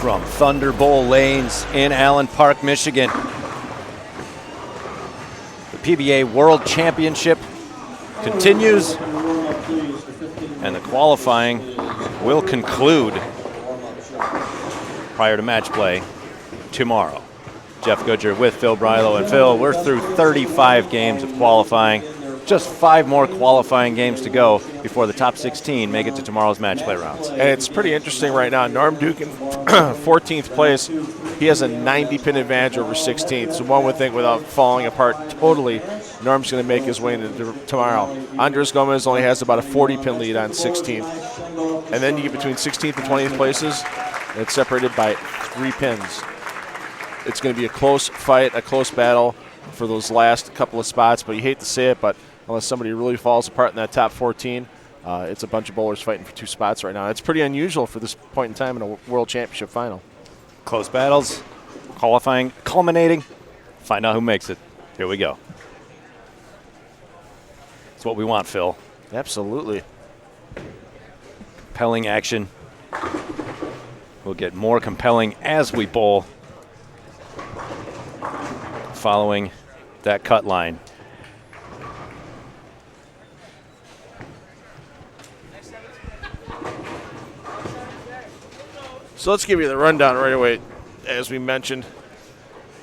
from Thunder Bowl Lanes in Allen Park, Michigan. The PBA World Championship continues, and the qualifying will conclude prior to match play tomorrow. Jeff Goodger with Phil Brylow. And Phil, we're through 35 games of qualifying. Just 5 more qualifying games to go before the top 16 make it to tomorrow's match play rounds. And it's pretty interesting right now. Norm Duke in 14th place. He has a 90-pin advantage over 16th. So one would think without falling apart totally, Norm's going to make his way into tomorrow. Andres Gomez only has about a 40-pin lead on 16th. And then you get between 16th and 20th places, and it's separated by 3 pins. It's going to be a close fight, a close battle for those last couple of spots. But you hate to say it, but unless somebody really falls apart in that top 14, it's a bunch of bowlers fighting for 2 spots right now. It's pretty unusual for this point in time in a World Championship final. Close battles, qualifying, culminating. Find out who makes it. Here we go. It's what we want, Phil. Absolutely. Compelling action. We'll get more compelling as we bowl following that cut line. So let's give you the rundown right away. As we mentioned,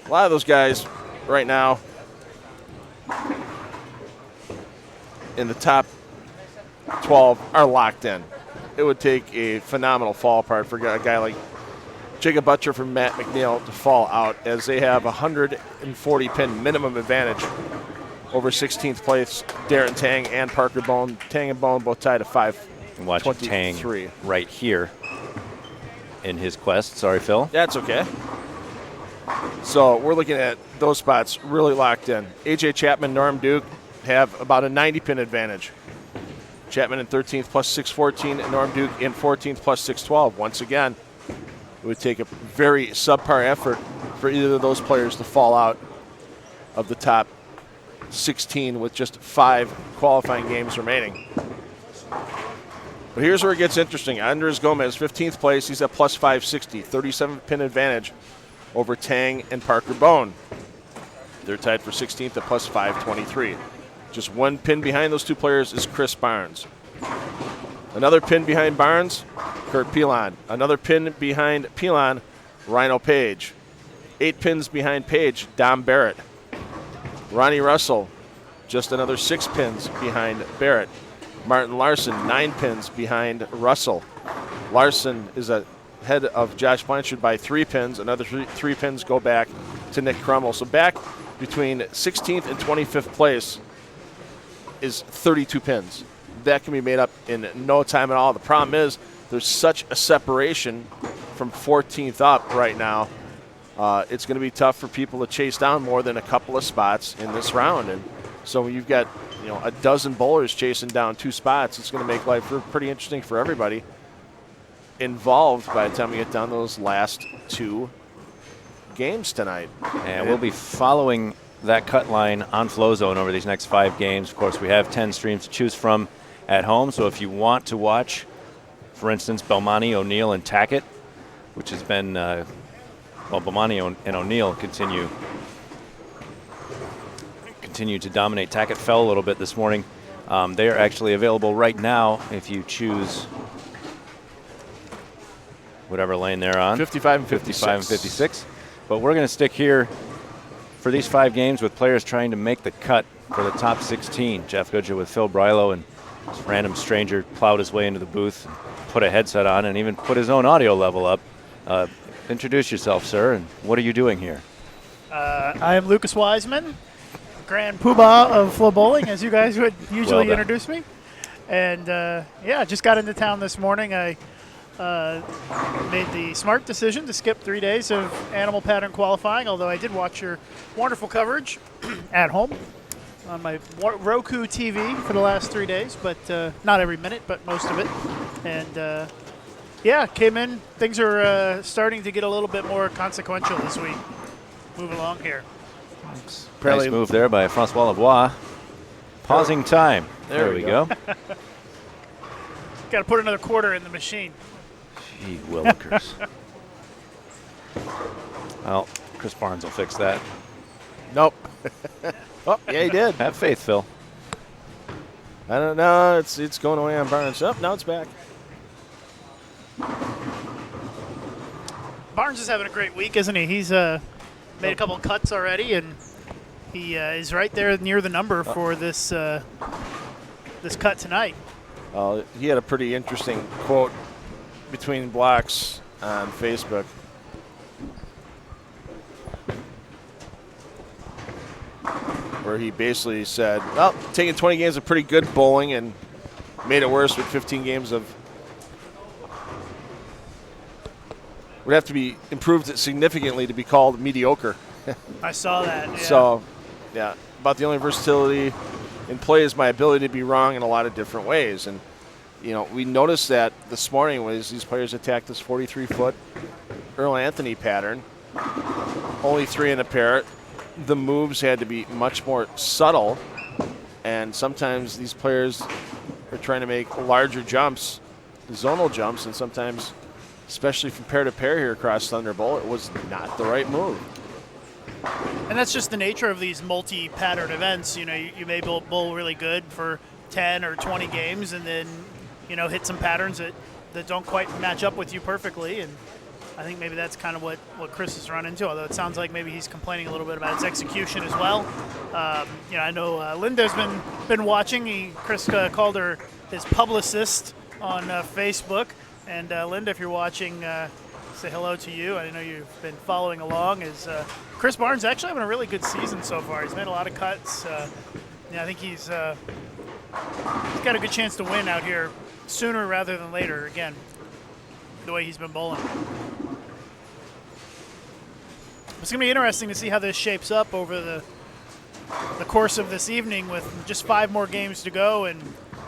a lot of those guys right now in the top 12 are locked in. It would take a phenomenal fall apart for a guy like Jacob Butcher from Matt Mcneal to fall out, as they have 140 pin minimum advantage over 16th place Darren Tang and Parker Bone. Tang and Bone both tied at 523. Watch Tang right here in his quest. Sorry, Phil. That's okay. So we're looking at those spots really locked in. AJ Chapman, Norm Duke have about a 90 pin advantage. Chapman in 13th plus 614, and Norm Duke in 14th plus 612. Once again, it would take a very subpar effort for either of those players to fall out of the top 16 with just 5 qualifying games remaining. But here's where it gets interesting. Andres Gomez, 15th place. He's at plus 560, 37-pin advantage over Tang and Parker Bone. They're tied for 16th at plus 523. Just 1 pin behind those 2 players is Chris Barnes. Another pin behind Barnes, Kurt Pilon. Another pin behind Pilon, Rhino Page. 8 pins behind Page, Dom Barrett. Ronnie Russell, just another 6 pins behind Barrett. Martin Larson, 9 pins behind Russell. Larson is ahead of Josh Blanchard by 3 pins. Another 3 pins go back to Nick Crummell. So back between 16th and 25th place is 32 pins. That can be made up in no time at all. The problem is there's such a separation from 14th up right now. It's going to be tough for people to chase down more than a couple of spots in this round. And so when you've got a dozen bowlers chasing down 2 spots, it's going to make life pretty interesting for everybody involved by the time we get down those last 2 games tonight. And we'll be following that cut line on FloZone over these next 5 games. Of course, we have 10 streams to choose from at home, so if you want to watch, for instance, Belmonte, O'Neill, and Tackett, which has been, Belmonte and O'Neill continue to dominate. Tackett fell a little bit this morning. They are actually available right now if you choose whatever lane they're on. 55 and 56. 55 and 56. But we're going to stick here for these 5 games with players trying to make the cut for the top 16. Jeff Goodger with Phil Brylow, and this random stranger plowed his way into the booth, and put a headset on, and even put his own audio level up. Introduce yourself, sir, and what are you doing here? I am Lucas Wiseman, Grand Poobah of FloBowling, as you guys would usually introduce me. And just got into town this morning. I made the smart decision to skip 3 days of animal pattern qualifying, although I did watch your wonderful coverage at home on my Roku TV for the last 3 days, but not every minute, but most of it. And came in. Things are starting to get a little bit more consequential as we move along here. Nice move there by Francois Lebois. Pausing time. There we go. Got to put another quarter in the machine. Gee willikers. Well, Chris Barnes will fix that. Nope. Oh, yeah, he did. Have faith, Phil. I don't know. It's going away on Barnes. Oh, now it's back. Barnes is having a great week, isn't he? He's made a couple cuts already, and he is right there near the number for this this cut tonight. He had a pretty interesting quote between blocks on Facebook. Where he basically said, well, taking 20 games of pretty good bowling and made it worse with 15 games of. Would have to be improved significantly to be called mediocre. I saw that. Yeah. So, yeah, about the only versatility in play is my ability to be wrong in a lot of different ways. And, we noticed that this morning was these players attacked this 43-foot Earl Anthony pattern. Only 3 in a pair. The moves had to be much more subtle. And sometimes these players are trying to make larger jumps, zonal jumps, and sometimes, especially from pair to pair here across Thunderbolt, it was not the right move. And that's just the nature of these multi-pattern events. You may bowl really good for 10 or 20 games and then, hit some patterns that don't quite match up with you perfectly. And I think maybe that's kind of what Chris has run into, although it sounds like maybe he's complaining a little bit about his execution as well. I know Linda's been watching. Chris called her his publicist on Facebook. And Linda, if you're watching, say hello to you. I know you've been following along. Chris Barnes actually having a really good season so far. He's made a lot of cuts. I think he's got a good chance to win out here sooner rather than later, again, the way he's been bowling. It's going to be interesting to see how this shapes up over the course of this evening with just 5 more games to go and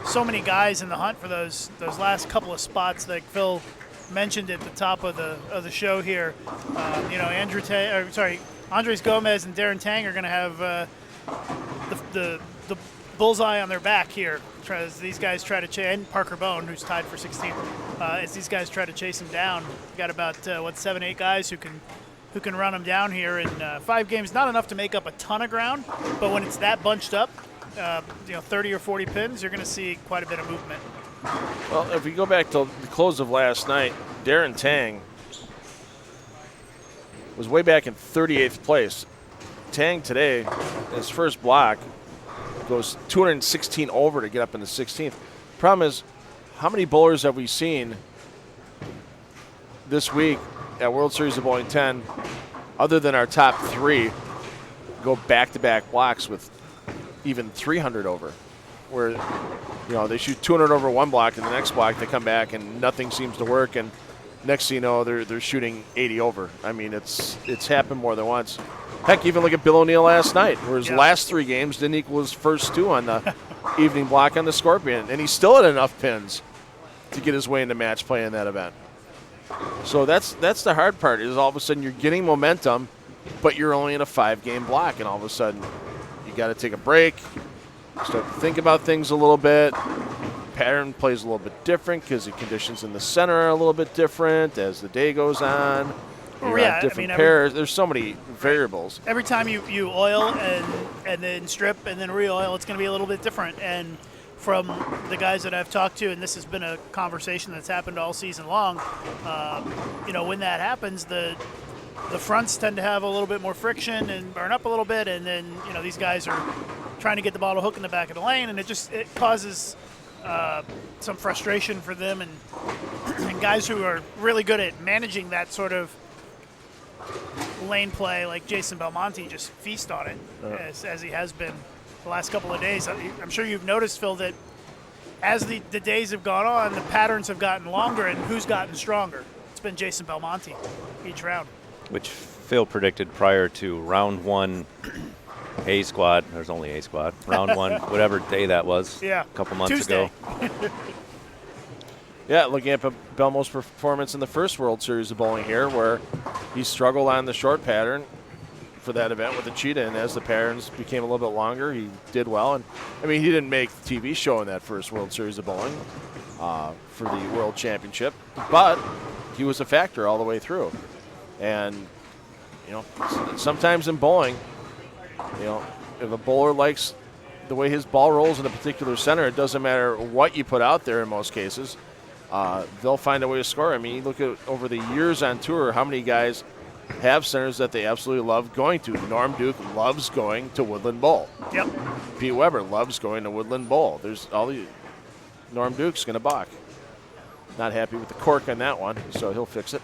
so many guys in the hunt for those last couple of spots that Phil mentioned at the top of the show here. Andres Gomez and Darren Tang are going to have the bullseye on their back here as these guys try to chase, and Parker Bone, who's tied for 16th, as these guys try to chase him down. We've got about 7-8 guys who can run him down here in 5 games. Not enough to make up a ton of ground, but when it's that bunched up, 30 or 40 pins, you're going to see quite a bit of movement. Well, if we go back to the close of last night, Darren Tang was way back in 38th place. Tang today, his first block, goes 216 over to get up into 16th. Problem is, how many bowlers have we seen this week at World Series of Bowling 10, other than our top 3, go back-to-back blocks with even 300 over, where they shoot 200 over one block, and the next block they come back and nothing seems to work, and next thing you know they're shooting 80 over. I mean, it's happened more than once. Heck, even look at Bill O'Neill last night, where his last 3 games didn't equal his first 2 on the evening block on the Scorpion, and he still had enough pins to get his way into match play in that event. So that's the hard part, is all of a sudden you're getting momentum, but you're only in a 5-game block, and all of a sudden you got to take a break, start to think about things a little bit. Pattern plays a little bit different because the conditions in the center are a little bit different as the day goes on. You're on different pairs. There's so many variables. Every time you oil and then strip and then re-oil, it's going to be a little bit different. And from the guys that I've talked to, and this has been a conversation that's happened all season long, when that happens, the fronts tend to have a little bit more friction and burn up a little bit, and then these guys are trying to get the ball to hook in the back of the lane, and it causes some frustration for them, and guys who are really good at managing that sort of lane play, like Jason Belmonte, just feast on it as he has been the last couple of days. I'm sure you've noticed, Phil, that as the days have gone on, the patterns have gotten longer, and who's gotten stronger? It's been Jason Belmonte each round. Which Phil predicted prior to round 1 A squad. There's only A squad. Round 1, whatever day that was, a couple months Tuesday. ago. Yeah, looking at Belmo's performance in the first World Series of Bowling here, where he struggled on the short pattern for that event with the cheetah, and as the patterns became a little bit longer, he did well. And I mean, he didn't make the TV show in that first World Series of Bowling for the World Championship, but he was a factor all the way through. And, sometimes in bowling, if a bowler likes the way his ball rolls in a particular center, it doesn't matter what you put out there in most cases. They'll find a way to score. I mean, you look at over the years on tour, how many guys have centers that they absolutely love going to. Norm Duke loves going to Woodland Bowl. Yep. Pete Weber loves going to Woodland Bowl. There's all the Norm Duke's going to balk. Not happy with the cork on that one, so he'll fix it.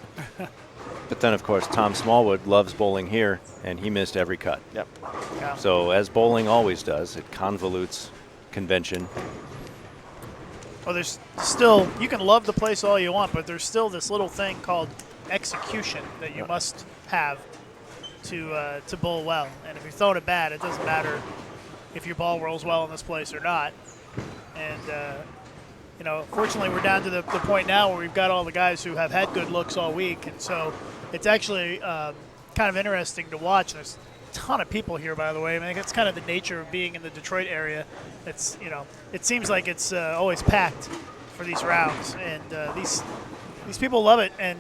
But then, of course, Tom Smallwood loves bowling here, and he missed every cut. Yep. Yeah. So as bowling always does, it convolutes convention. Well, there's still, you can love the place all you want, but there's still this little thing called execution that you must have to bowl well. And if you're throwing it bad, it doesn't matter if your ball rolls well in this place or not. And, fortunately we're down to the point now where we've got all the guys who have had good looks all week. And so it's actually kind of interesting to watch. There's a ton of people here, by the way. I mean, it's kind of the nature of being in the Detroit area. It's, it seems like it's always packed for these rounds. And these people love it. And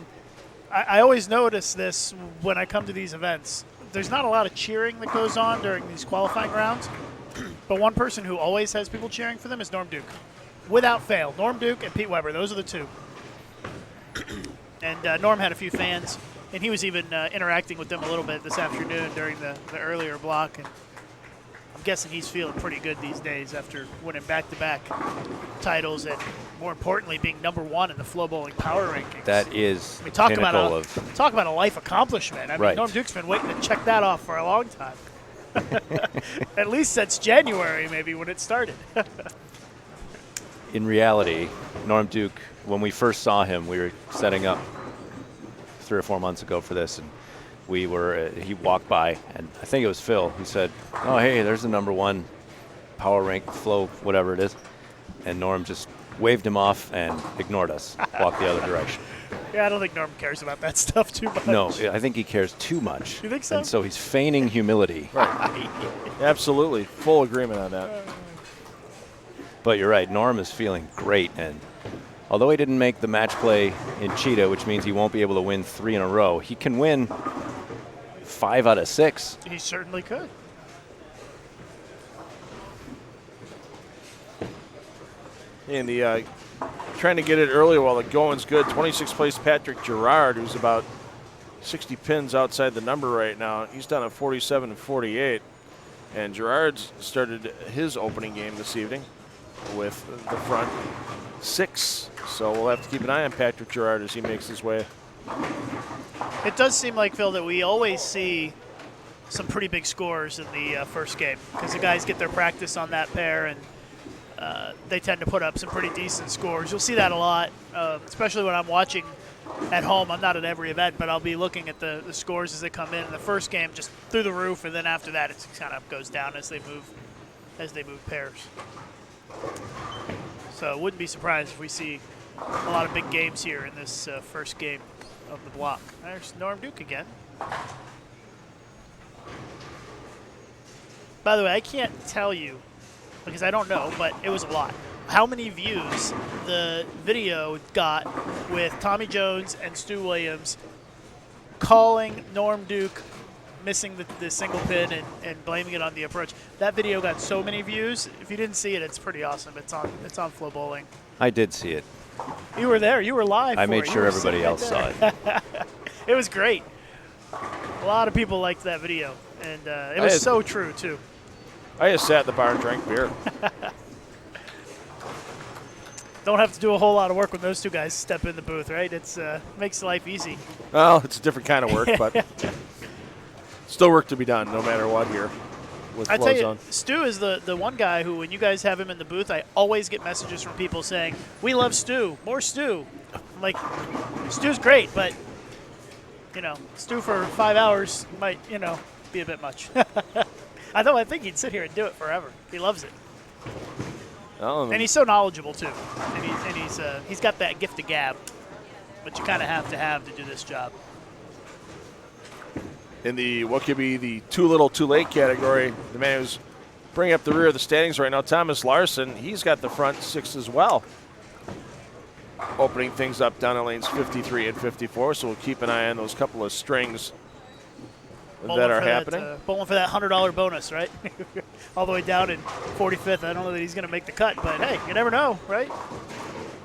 I always notice this when I come to these events. There's not a lot of cheering that goes on during these qualifying rounds, but one person who always has people cheering for them is Norm Duke. Without fail, Norm Duke and Pete Weber, those are the two. And Norm had a few fans, and he was even interacting with them a little bit this afternoon during the earlier block. And I'm guessing he's feeling pretty good these days after winning back-to-back titles and, more importantly, being number one in the FloBowling power rankings. That is I mean, talk pinnacle about a life accomplishment. I mean, Right. Norm Duke's been waiting to check that off for a long time. At least since January, maybe, when it started. In reality, Norm Duke, when we first saw him, we were setting up 3 or 4 months ago for this, and he walked by, and I think it was Phil who said, "Oh, hey, there's the number one power rank flow, whatever it is," and Norm just waved him off and ignored us, walked the other direction. Yeah, I don't think Norm cares about that stuff too much. No, I think he cares too much. You think so? And so he's feigning humility. Right. Absolutely. Full agreement on that. But you're right, Norm is feeling great, and although he didn't make the match play in Cheetah, which means he won't be able to win 3 in a row, he can win 5 out of 6. He certainly could. And the trying to get it earlier while the going's good. 26th place Patrick Gerrard, who's about 60 pins outside the number right now. He's down at 47 and 48. And Gerrard's started his opening game this evening with the front 6. So we'll have to keep an eye on Patrick Gerrard as he makes his way. It does seem like, Phil, that we always see some pretty big scores in the first game because the guys get their practice on that pair, and they tend to put up some pretty decent scores. You'll see that a lot, especially when I'm watching at home. I'm not at every event, but I'll be looking at the scores as they come in. The first game just through the roof, and then after that it kind of goes down as they move pairs. So wouldn't be surprised if we see a lot of big games here in this first game of the block. There's Norm Duke again. By the way, I can't tell you because I don't know, but it was a lot. How many views the video got with Tommy Jones and Stu Williams calling Norm Duke missing the single pin and blaming it on the approach. That video got so many views. If you didn't see it, it's pretty awesome. It's on FloBowling. I did see it. You were there. You were live. I made sure everybody else saw it. It was great. A lot of people liked that video, and it was so true too. I just sat at the bar and drank beer. Don't have to do a whole lot of work when those two guys step in the booth, right? It's makes life easy. Well, it's a different kind of work, but still work to be done no matter what here. I tell you, Stu is the one guy who, when you guys have him in the booth, I always get messages from people saying, "We love Stu, more Stu." I'm like, Stu's great, but Stu for 5 hours might be a bit much. I think he'd sit here and do it forever. He loves it. And he's so knowledgeable too, and he's got that gift of gab, but you kind of have to do this job. In the what could be the too little, too late category, the man who's bringing up the rear of the standings right now, Thomas Larson, he's got the front 6 as well. opening things up down in lanes 53 and 54. So we'll keep an eye on those couple of strings that are happening. Bowling for that $100 bonus, right? All the way down in 45th. I don't know that he's going to make the cut, but hey, you never know, right?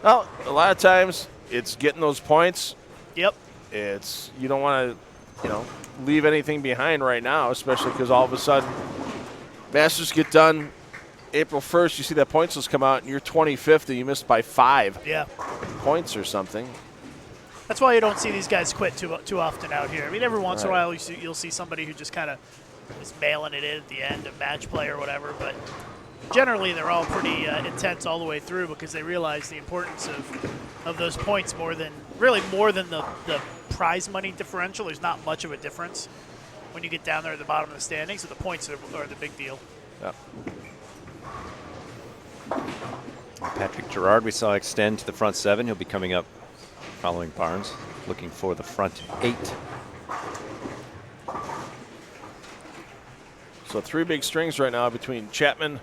Well, a lot of times it's getting those points. Yep. It's you don't want to, leave anything behind right now, especially because all of a sudden Masters get done April 1st. You see that points list come out, and you're 25th, and you missed by 5 points or something. That's why you don't see these guys quit too often out here. I mean, every once in a while you'll see somebody who just kind of is mailing it in at the end of match play or whatever, but generally they're all pretty intense all the way through because they realize the importance of those points more than the prize money differential. There's not much of a difference when you get down there at the bottom of the standings, so the points are the big deal. Yep. Patrick Gerrard we saw extend to the front 7. He'll be coming up following Barnes, looking for the front 8. So 3 big strings right now between Chapman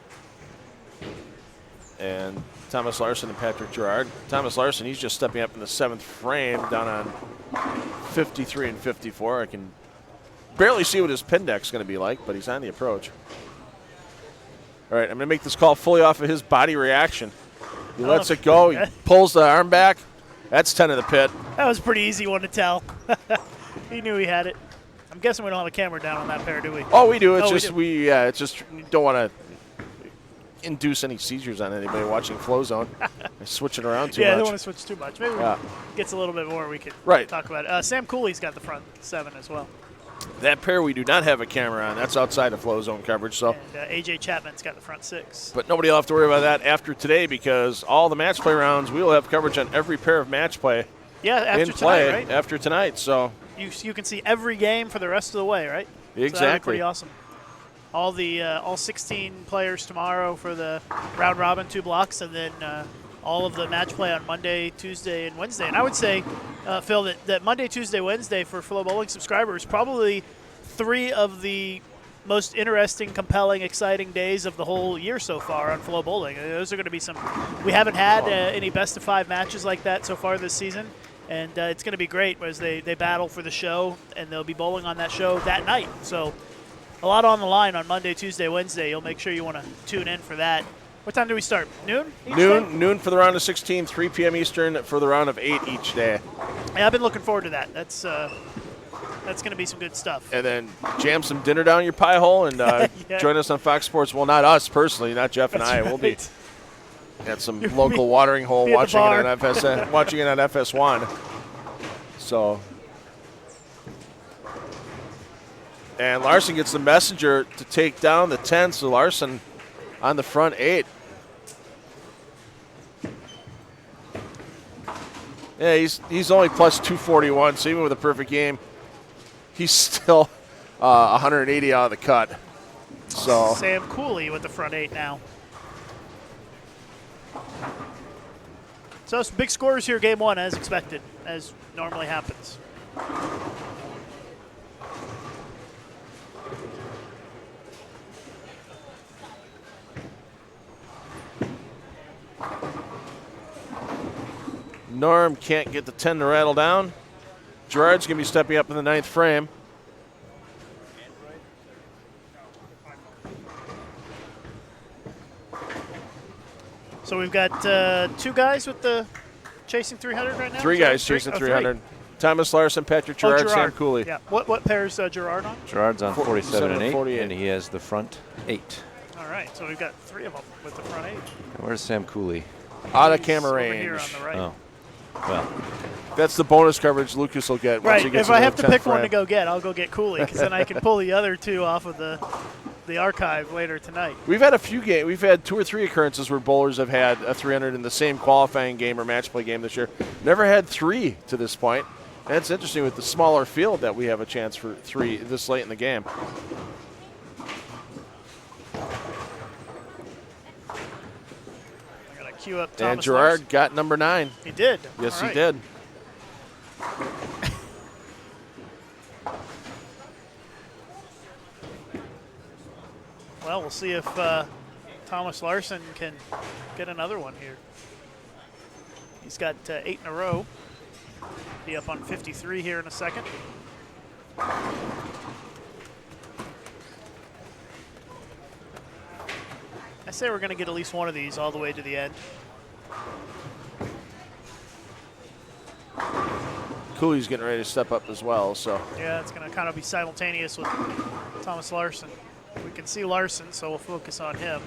and Thomas Larson and Patrick Gerrard. Thomas Larson, he's just stepping up in the 7th frame down on 53 and 54. I can barely see what his pin deck's going to be like, but he's on the approach. All right, I'm going to make this call fully off of his body reaction. He lets it go. He pulls the arm back. That's 10 of the pit. That was a pretty easy one to tell. He knew he had it. I'm guessing we don't have a camera down on that pair, do we? Oh, we do. It's just we don't want to induce any seizures on anybody watching FloZone. Switch it around too much. Yeah, I don't want to switch too much. Maybe when it gets a little bit more, we could talk about it. Sam Cooley's got the front 7 as well. That pair we do not have a camera on. That's outside of FloZone coverage. So, and AJ Chapman's got the front 6. But nobody will have to worry about that after today because all the match play rounds, we will have coverage on every pair of match play. Yeah, after in play tonight, right? After tonight, so you can see every game for the rest of the way, right? Exactly. So that'd be pretty awesome. All 16 players tomorrow for the round robin 2 blocks, and then all of the match play on Monday, Tuesday, and Wednesday. And I would say, Phil, that Monday, Tuesday, Wednesday for FloBowling subscribers probably 3 of the most interesting, compelling, exciting days of the whole year so far on FloBowling. Those are going to be some. We haven't had any best of 5 matches like that so far this season, and it's going to be great as they battle for the show, and they'll be bowling on that show that night. So a lot on the line on Monday, Tuesday, Wednesday. You'll make sure you want to tune in for that. What time do we start? Noon? Noon for the round of 16, 3 p.m. Eastern for the round of 8 each day. Yeah, I've been looking forward to that. That's going to be some good stuff. And then jam some dinner down your pie hole and join us on Fox Sports. Well, not us personally, not Jeff and I. We'll be at some local watering hole watching it on FS1. So, and Larson gets the messenger to take down the 10. So Larson on the front 8. Yeah, he's only plus 241. So even with a perfect game, he's still 180 out of the cut. So Sam Cooley with the front 8 now. So some big scores here, game 1, as expected, as normally happens. Norm can't get the 10 to rattle down. Gerrard's going to be stepping up in the 9th frame. So we've got 2 guys with the chasing 300 right now? 3 guys chasing 300. 3. Thomas Larson, Patrick Gerrard, Sam Cooley. Yeah. What pair's Gerrard on? Gerrard's on 47 and 8, 48. and he has the front 8. All right, so we've got 3 of them with the front 8. Where's Sam Cooley? Out of camera over range. Here on the right. Oh, well. That's the bonus coverage Lucas will get. Right. Once he gets if I have to pick frame. one to go get, I'll go get Cooley because then I can pull the other 2 off of the archive later tonight. We've had a few games. We've had 2 or 3 occurrences where bowlers have had a 300 in the same qualifying game or match play game this year. Never had 3 to this point. And it's interesting with the smaller field that we have a chance for 3 this late in the game. I'm going to cue up Thomas And Gerrard Larson. got number 9. He did. Yes, All right. he did. Well, we'll see if Thomas Larson can get another one here. He's got 8 in a row. Be up on 53 here in a second. I say we're going to get at least one of these all the way to the end. Cooley's getting ready to step up as well. So Yeah, it's going to kind of be simultaneous with Thomas Larson. We can see Larson, so we'll focus on him.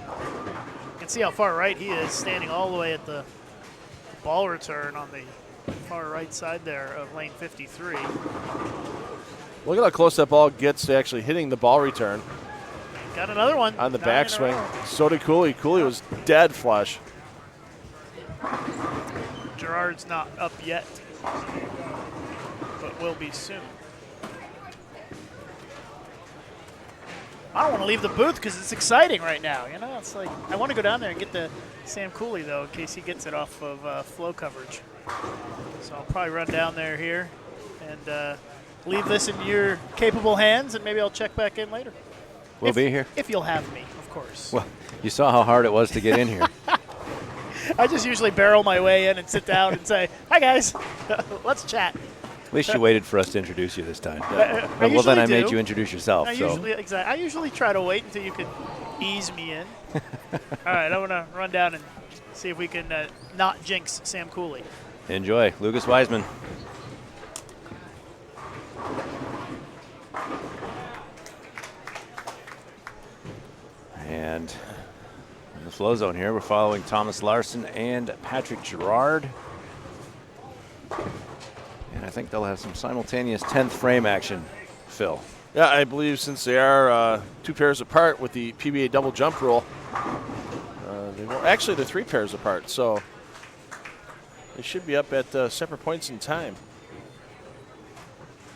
You can see how far right he is, standing all the way at the ball return on the far right side there of lane 53. look at how close that ball gets to actually hitting the ball return. Got another one. On the 9 in a backswing. row. So did Cooley. Cooley was dead flush. Gerrard's not up yet, but will be soon. I don't want to leave the booth because it's exciting right now. You know, it's like I want to go down there and get the Sam Cooley though, in case he gets it off of flow coverage. So I'll probably run down there here and leave this in your capable hands, and maybe I'll check back in later. We'll be here. If you'll have me, of course. Well, you saw how hard it was to get in here. I just usually barrel my way in and sit down and say, "Hi guys, let's chat." At least you waited for us to introduce you this time. I Well, then I usually made do. you introduce yourself. I usually try to wait until you can ease me in. All right, I'm gonna run down and see if we can not jinx Sam Cooley. Enjoy. Lucas Wiseman. And in the flow zone here, we're following Thomas Larson and Patrick Gerrard. And I think they'll have some simultaneous 10th frame action, Phil. Yeah, I believe since they are 2 pairs apart with the PBA double jump rule, actually they're 3 pairs apart, so they should be up at separate points in time.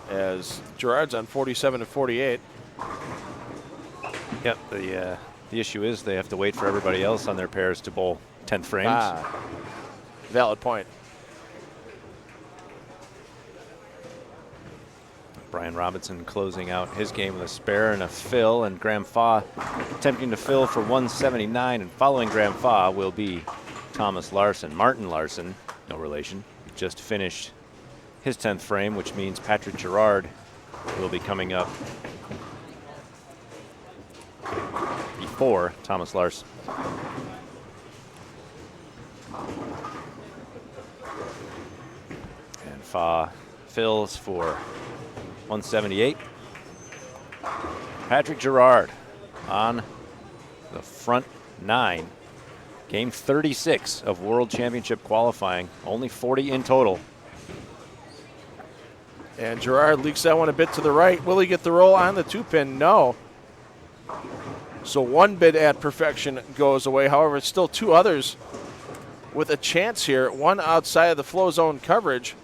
As Gerrard's on 47 and 48. Yep, the issue is they have to wait for everybody else on their pairs to bowl 10th frames. Valid point. Brian Robinson closing out his game with a spare and a fill, and Graham Faw attempting to fill for 179, and following Graham Faw will be Thomas Larson. Martin Larson, no relation, just finished his 10th frame, which means Patrick Gerrard will be coming up before Thomas Larson. And Faw fills for 178. Patrick Gerrard on the front 9. Game 36 of World Championship qualifying. Only 40 in total. And Gerrard leaks that one a bit to the right. Will he get the roll on the 2-pin? No. So 1 bid at perfection goes away. However, it's still 2 others with a chance here. 1 outside of the flow zone coverage.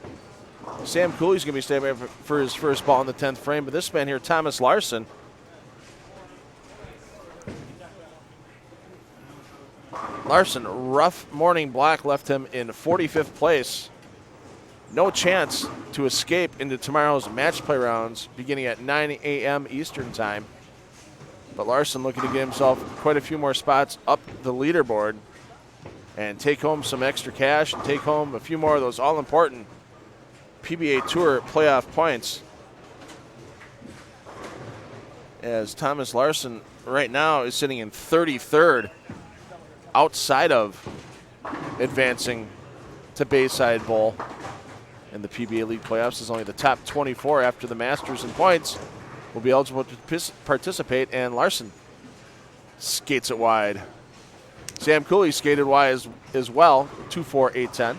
Sam Cooley's going to be standing by for his first ball in the 10th frame, but this man here, Thomas Larson, rough morning black left him in 45th place. No chance to escape into tomorrow's match play rounds beginning at 9 a.m. Eastern time. But Larson looking to get himself quite a few more spots up the leaderboard and take home some extra cash and take home a few more of those all-important PBA Tour playoff points. As Thomas Larson right now is sitting in 33rd, outside of advancing to Bayside Bowl. And the PBA League playoffs is only the top 24 after the Masters in points will be eligible to participate, and Larson skates it wide. Sam Cooley skated wide as well, 2-4, 8-10.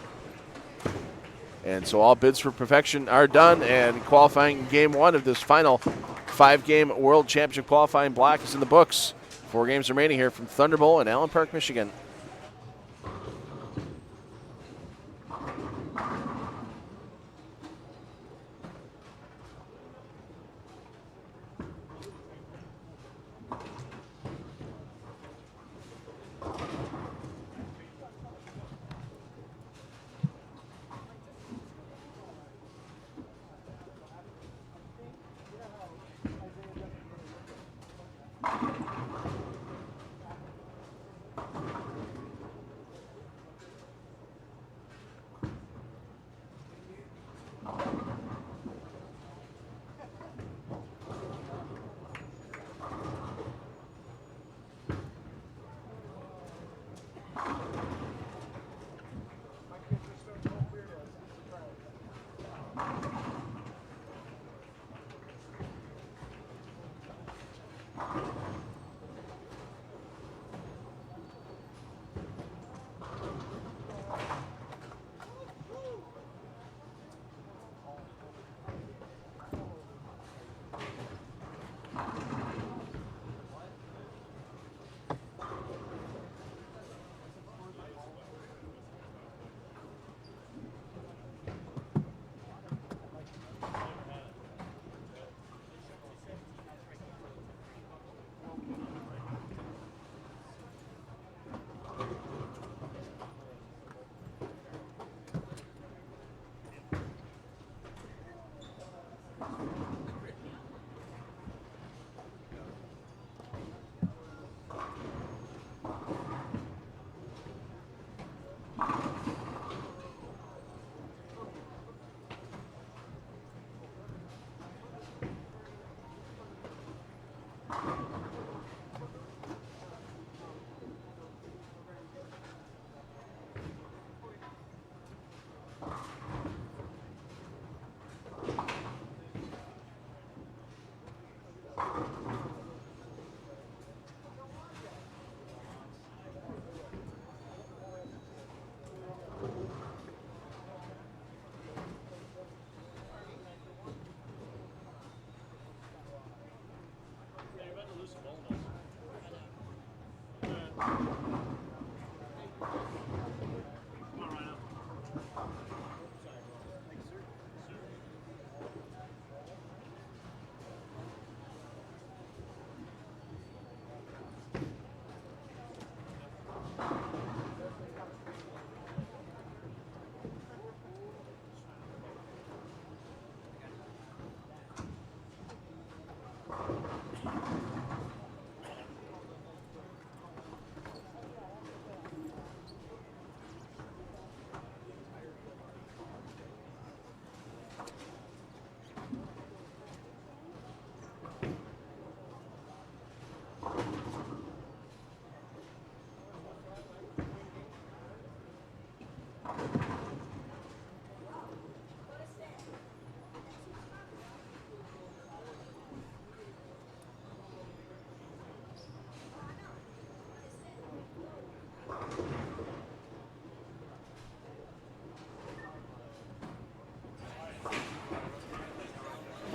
And so all bids for perfection are done, and qualifying game 1 of this final 5-game World Championship qualifying block is in the books. 4 games remaining here from Thunder Bowl in Allen Park, Michigan.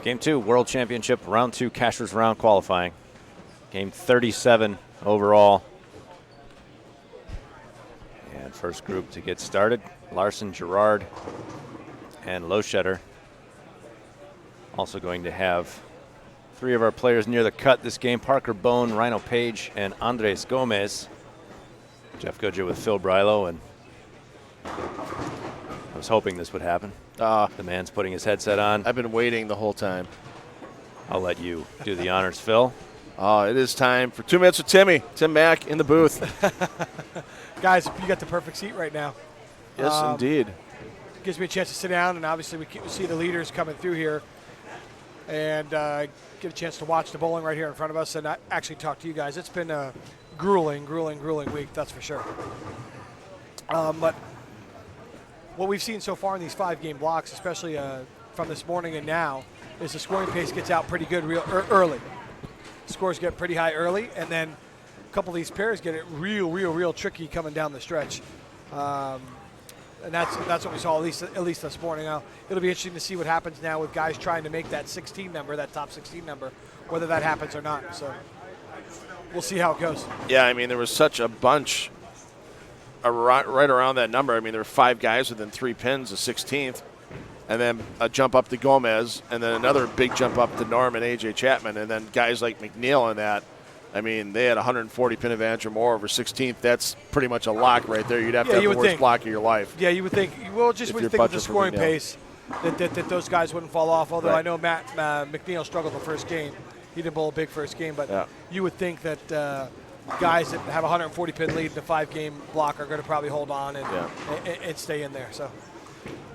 Game 2, World Championship, Round 2, Cashers Round qualifying. Game 37 overall. And first group to get started, Larson, Gerrard, and Loschetter. Also going to have 3 of our players near the cut this game, Parker Bone, Rhino Page, and Andres Gomez. Jeff Goodger with Phil Brylow, and I was hoping this would happen. The man's putting his headset on. I've been waiting the whole time. I'll let you do the honors, Phil. It is time for 2 minutes with Timmy. Tim Mack in the booth. Guys, you got the perfect seat right now. Yes, indeed. Gives me a chance to sit down, and obviously we see the leaders coming through here and get a chance to watch the bowling right here in front of us and actually talk to you guys. It's been a grueling week, that's for sure. But what we've seen so far in these 5-game blocks, especially from this morning and now, is the scoring pace gets out pretty good early. Scores get pretty high early, and then a couple of these pairs get it real tricky coming down the stretch. And that's what we saw at least this morning. Now, it'll be interesting to see what happens now with guys trying to make that 16 number, that top 16 number, whether that happens or not. So we'll see how it goes. Yeah, I mean, there was such a bunch right around that number. I mean, there were 5 guys within 3 pins, the 16th, and then a jump up to Gomez, and then another big jump up to Norm and A.J. Chapman, and then guys like Mcneal in that. I mean, they had 140 pin advantage or more over 16th. That's pretty much a lock right there. You'd have to have the worst block of your life. Yeah, you would think. Well, just when you think of the scoring pace, that those guys wouldn't fall off. Although I know Mcneal struggled the first game. He didn't bowl a big first game, but you would think that guys that have a 140 pin lead in the 5-game block are going to probably hold on and stay in there.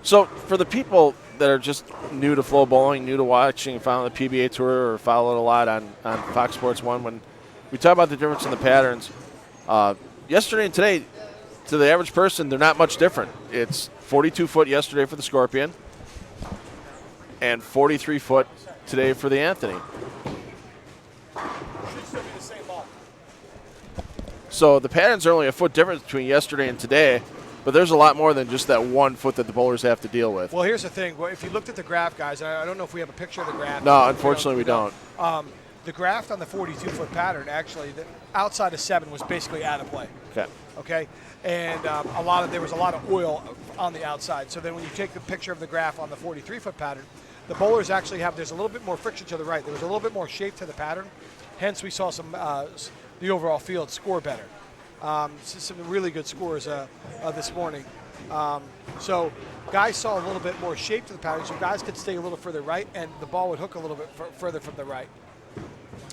So for the people that are just new to FloBowling, new to watching, following the PBA Tour, or follow it a lot on Fox Sports 1, when we talk about the difference in the patterns, yesterday and today, to the average person, they're not much different. It's 42 foot yesterday for the Scorpion and 43 foot today for the Anthony. So the patterns are only a foot difference between yesterday and today, but there's a lot more than just that 1 foot that the bowlers have to deal with. Well, here's the thing. If you looked at the graph, guys, I don't know if we have a picture of the graph. No, unfortunately we don't. The graph on the 42-foot pattern, actually, the outside of 7 was basically out of play. Okay, and there was a lot of oil on the outside. So then when you take the picture of the graph on the 43-foot pattern, the bowlers actually there's a little bit more friction to the right. There was a little bit more shape to the pattern. Hence, we saw the overall field score better. Some really good scores this morning. So guys saw a little bit more shape to the pattern, so guys could stay a little further right, and the ball would hook a little bit further from the right.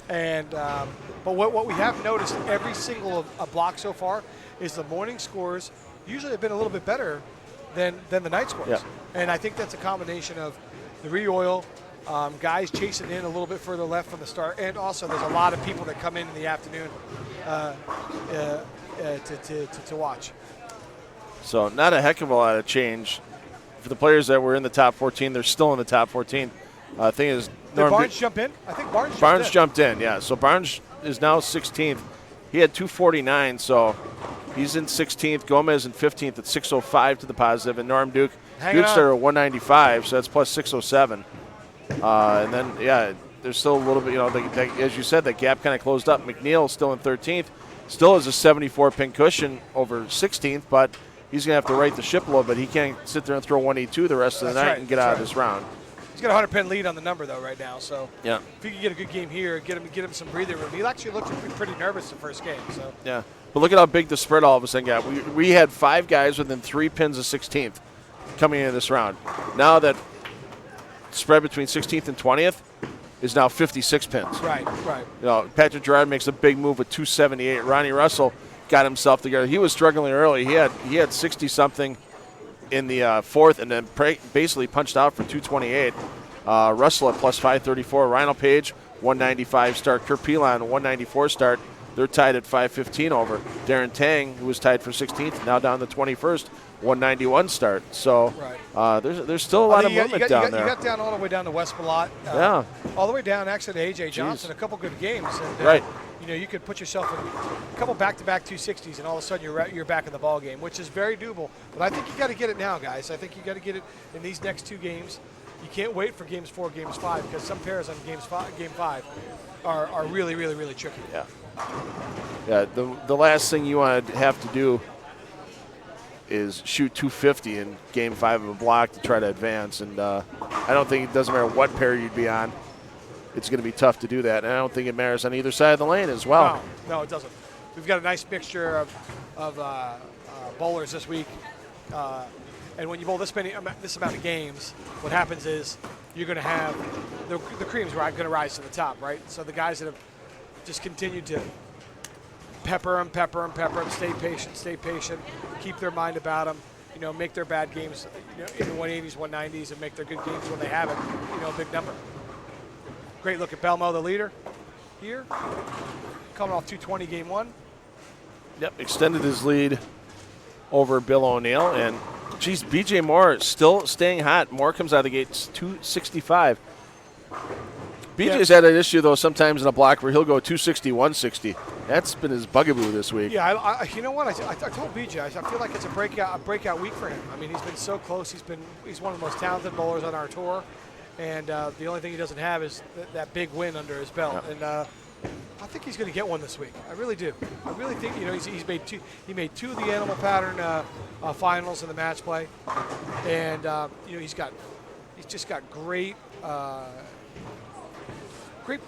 And but what we have noticed every single block so far is the morning scores usually have been a little bit better than the night scores. Yeah. And I think that's a combination of the re-oil, guys chasing in a little bit further left from the start, and also there's a lot of people that come in the afternoon to watch. So not a heck of a lot of change. For the players that were in the top 14, they're still in the top 14. Thing is, did Barnes jump in? I think Barnes jumped in, yeah. So Barnes is now 16th. He had 249, so he's in 16th. Gomez in 15th at 605 to the positive, and Norm Duke started at 195, so that's plus 607. And then, yeah, there's still a little bit, as you said, that gap kind of closed up. Mcneal still in 13th, still has a 74 pin cushion over 16th, but he's going to have to right the ship a little bit. He can't sit there and throw 182 the rest of the night and get out of this round. He's got a 100 pin lead on the number though right now, so yeah, if he can get a good game here, get him some breathing room. He actually looked pretty nervous the first game. So yeah, but look at how big the spread all of a sudden got. We had 5 guys within 3 pins of 16th coming into this round. Now that spread between 16th and 20th is now 56 pins. Right. Patrick Gerrard makes a big move with 278. Ronnie Russell got himself together. He was struggling early. He had 60 something in the fourth, and then basically punched out for 228. Russell at plus 534. Rhino Page 195 start. Kurt Pilon 194 start. They're tied at 515 over. Darren Tang, who was tied for 16th, now down to 21st, 191 start. So there's still a lot of movement down there. You got down all the way down to West Ballot. Yeah. All the way down actually to A.J. Johnson. A couple good games. And, right. You could put yourself in a couple back-to-back 260s, and all of a sudden you're back in the ball game, which is very doable. But I think you got to get it now, guys. I think you got to get it in these next 2 games. You can't wait for games 4, games 5, because some pairs on game 5 are really, really, really tricky. Yeah. Yeah. The last thing you want to have to do is shoot 250 in game 5 of a block to try to advance, and I don't think it doesn't matter what pair you'd be on. It's going to be tough to do that, and I don't think it matters on either side of the lane as well. No, it doesn't. We've got a nice mixture of bowlers this week, and when you bowl this amount of games, what happens is you're going to have the creams going to rise to the top, right? So the guys that have just continued to pepper them, stay patient, keep their mind about them, make their bad games in the 180s, 190s, and make their good games when they have it, a big number. Great look at Belmo, the leader, here. Coming off 220 game 1. Yep, extended his lead over Bill O'Neill. And, geez, B.J. Moore still staying hot. Moore comes out of the gates 265. B.J.'s had an issue, though, sometimes in a block where he'll go 260, 160. That's been his bugaboo this week. Yeah, you know what? I told B.J., I feel like it's a breakout week for him. I mean, he's been so close. He's one of the most talented bowlers on our tour. And the only thing he doesn't have is that big win under his belt. Yep. And I think he's going to get one this week. I really do. I really think he's made 2. He made 2 of the animal pattern finals in the match play, and he's just got great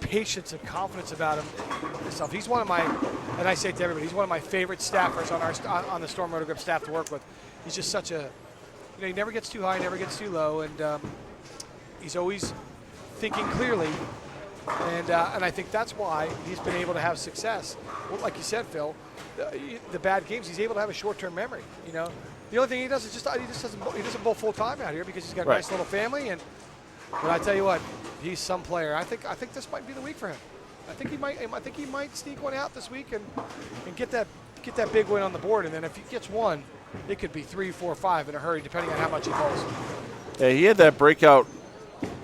patience and confidence about himself. He's one of my, and I say it to everybody, he's one of my favorite staffers on the Storm Motor Grip staff to work with. He's just such a, he never gets too high, never gets too low, and he's always thinking clearly, and I think that's why he's been able to have success. Well, like you said, Phil, the bad games, he's able to have a short-term memory. The only thing he does is he doesn't bowl full time out here because he's got a nice little family. But I tell you what, he's some player. I think this might be the week for him. I think he might sneak one out this week and get get that big win on the board, and then if he gets one, it could be 3, 4, 5 in a hurry, depending on how much he bowls. Yeah, he had that breakout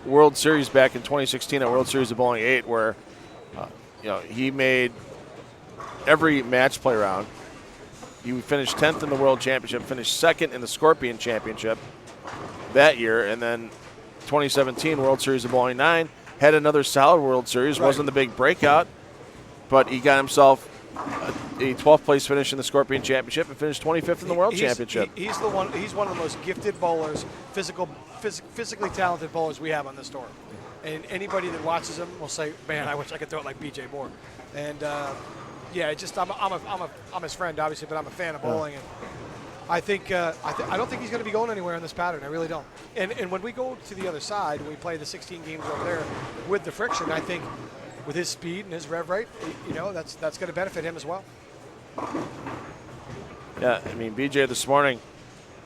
World Series back in 2016 at World Series of Bowling 8 where he made every match play round. He finished 10th in the World Championship, finished 2nd in the Scorpion Championship that year, and then 2017 World Series of Bowling 9 had another solid World Series. Right. Wasn't the big breakout, but he got himself a 12th place finish in the Scorpion Championship and finished 25th in the World Championship. He's one of the most gifted bowlers, physically talented bowlers we have on this tour. And anybody that watches him will say, "Man, I wish I could throw it like BJ Moore." And I'm his friend, obviously, but I'm a fan of bowling, and I don't think he's going to be going anywhere in this pattern. I really don't. And when we go to the other side, when we play the 16 games over there with the friction, I think with his speed and his rev rate, that's going to benefit him as well. Yeah, I mean, BJ this morning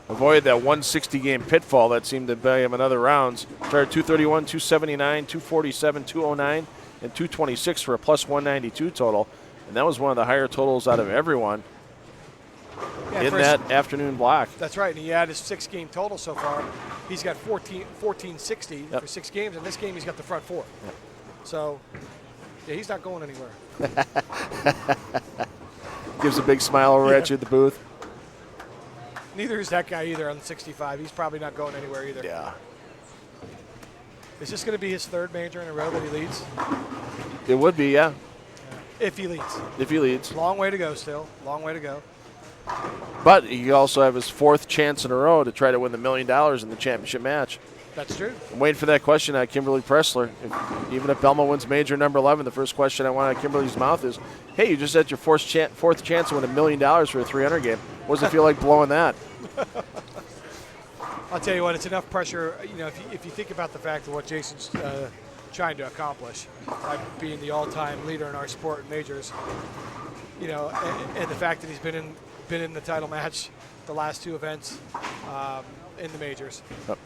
avoided that 160 game pitfall that seemed to buy him another rounds. Started 231, 279, 247, 209, and 226 for a plus 192 total. And that was one of the higher totals out of everyone in that afternoon block. That's right, and he had his 6-game total so far. He's got 1460 for 6 games, and this game he's got the front 4. Yep. So, yeah, he's not going anywhere. Gives a big smile over at you at the booth. Neither is that guy either on 65. He's probably not going anywhere either. Yeah. Is this going to be his 3rd major in a row that he leads? It would be, yeah. If he leads. If he leads. Long way to go still. Long way to go. But he also have his 4th chance in a row to try to win the $1 million in the championship match. That's true. I'm waiting for that question at Kimberly Pressler. Even if Belmo wins major number 11, the first question I want out of Kimberly's mouth is, hey, you just had your 4th chance to win $1 million for a 300 game. What does it feel like blowing that? I'll tell you what, it's enough pressure. If you think about the fact of what Jason's trying to accomplish by being the all-time leader in our sport in majors, and the fact that he's been in the title match the last 2 events in the majors, Yep.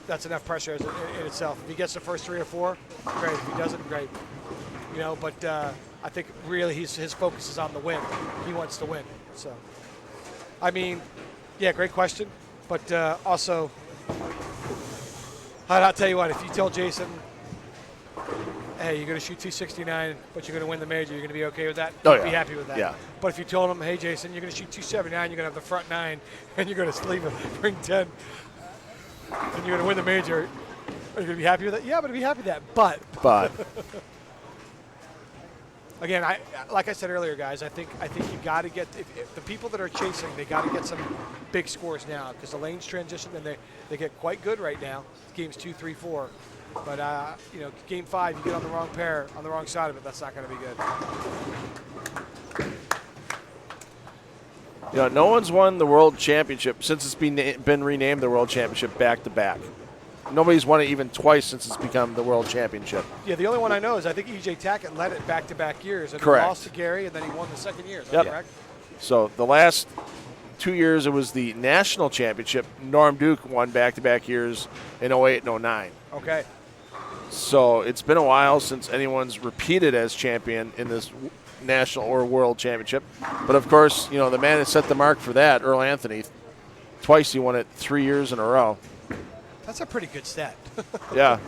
that's enough pressure in itself. If he gets the first 3 or 4, great. If he doesn't, great. But I think really his focus is on the win. He wants to win. So, I mean, yeah, great question. But also, I'll tell you what, if you tell Jason, hey, you're going to shoot 269, but you're going to win the major, you're going to be okay with that? He'd be happy with that. Yeah. But if you told him, hey, Jason, you're going to shoot 279, you're going to have the front 9, and you're going to leave bring 10, and you're going to win the major, are you going to be happy with that? Yeah, I'm going to be happy with that. But again, like I said earlier, guys, I think you got to get if the people that are chasing, they got to get some big scores now because the lanes transition and they get quite good right now. Games 2, 3, 4, but game 5, you get on the wrong pair, on the wrong side of it, that's not going to be good. No one's won the World Championship since it's been renamed the World Championship back to back. Nobody's won it even twice since it's become the World Championship. Yeah, the only one I know is I think E.J. Tackett led it back-to-back years. And Correct. He lost to Gary, and then he won the second year. Is that Yep. correct? So the last 2 years, it was the National Championship. Norm Duke won back-to-back years in 08 and 09. Okay. So it's been a while since anyone's repeated as champion in this National or World Championship. But, of course, the man that set the mark for that, Earl Anthony, twice he won it 3 years in a row. That's a pretty good stat. Yeah.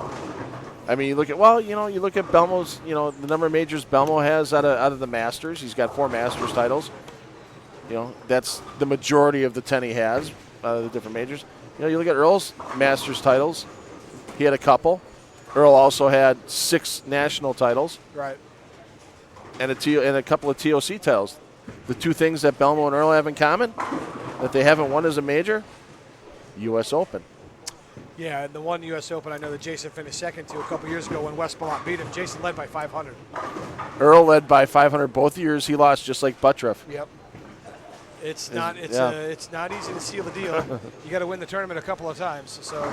I mean, you look at Belmo's, the number of majors Belmo has out of the Masters. He's got 4 Masters titles. That's the majority of the 10 he has out of the different majors. You look at Earl's Masters titles. He had a couple. Earl also had 6 national titles. Right. And a couple of TOC titles. The 2 things that Belmo and Earl have in common that they haven't won as a major, U.S. Open. Yeah, and the one U.S. Open I know that Jason finished second to a couple years ago when West Belmont beat him. Jason led by 500. Earl led by 500 both years. He lost just like Buttriff. Yep. It's not easy to seal the deal. You got to win the tournament a couple of times. So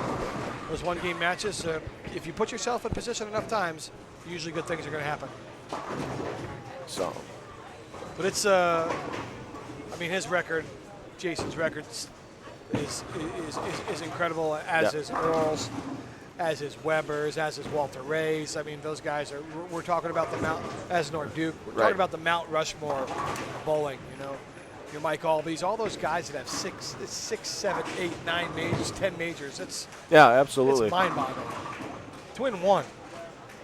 those one-game matches, if you put yourself in position enough times, usually good things are going to happen. So, but it's his record, Jason's record is incredible, as is Earl's. as is Weber's, as is Walter Ray's. I mean, those guys are. We're talking about the Mount, as Norm Duke. We're talking about the Mount Rushmore of bowling. You know, your Mike Albies, all those guys that have 6, 7, 8, 9 majors, 10 majors. It's absolutely. It's mind-boggling. To win one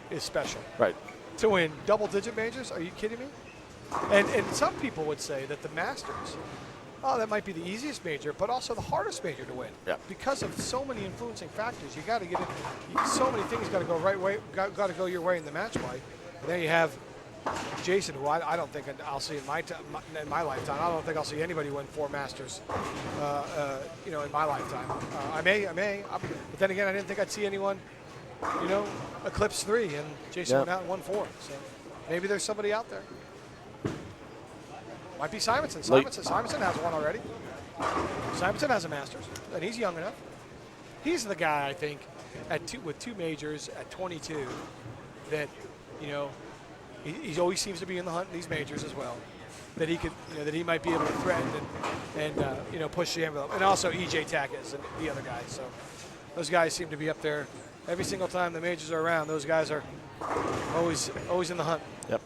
is special. Right. To win double-digit majors, are you kidding me? And some people would say that the Masters, that might be the easiest major, but also the hardest major to win. Yeah. Because of so many influencing factors, you got to get it. So many things got to go right way, got to go your way in the match play. And then you have Jason, who I don't think I'll see in my lifetime. I don't think I'll see anybody win 4 Masters, in my lifetime. I may. But then again, I didn't think I'd see anyone, eclipse 3, and Jason went out and won 4. So maybe there's somebody out there. Might be Simonson. Simonson has one already. Simonson has a Masters, and he's young enough. He's the guy, I think, with 2 majors at 22 that, he always seems to be in the hunt in these majors as well. That he could, that he might be able to threaten and push the envelope. And also E.J. Tackett and the other guys. So those guys seem to be up there every single time the majors are around. Those guys are always in the hunt. Yep.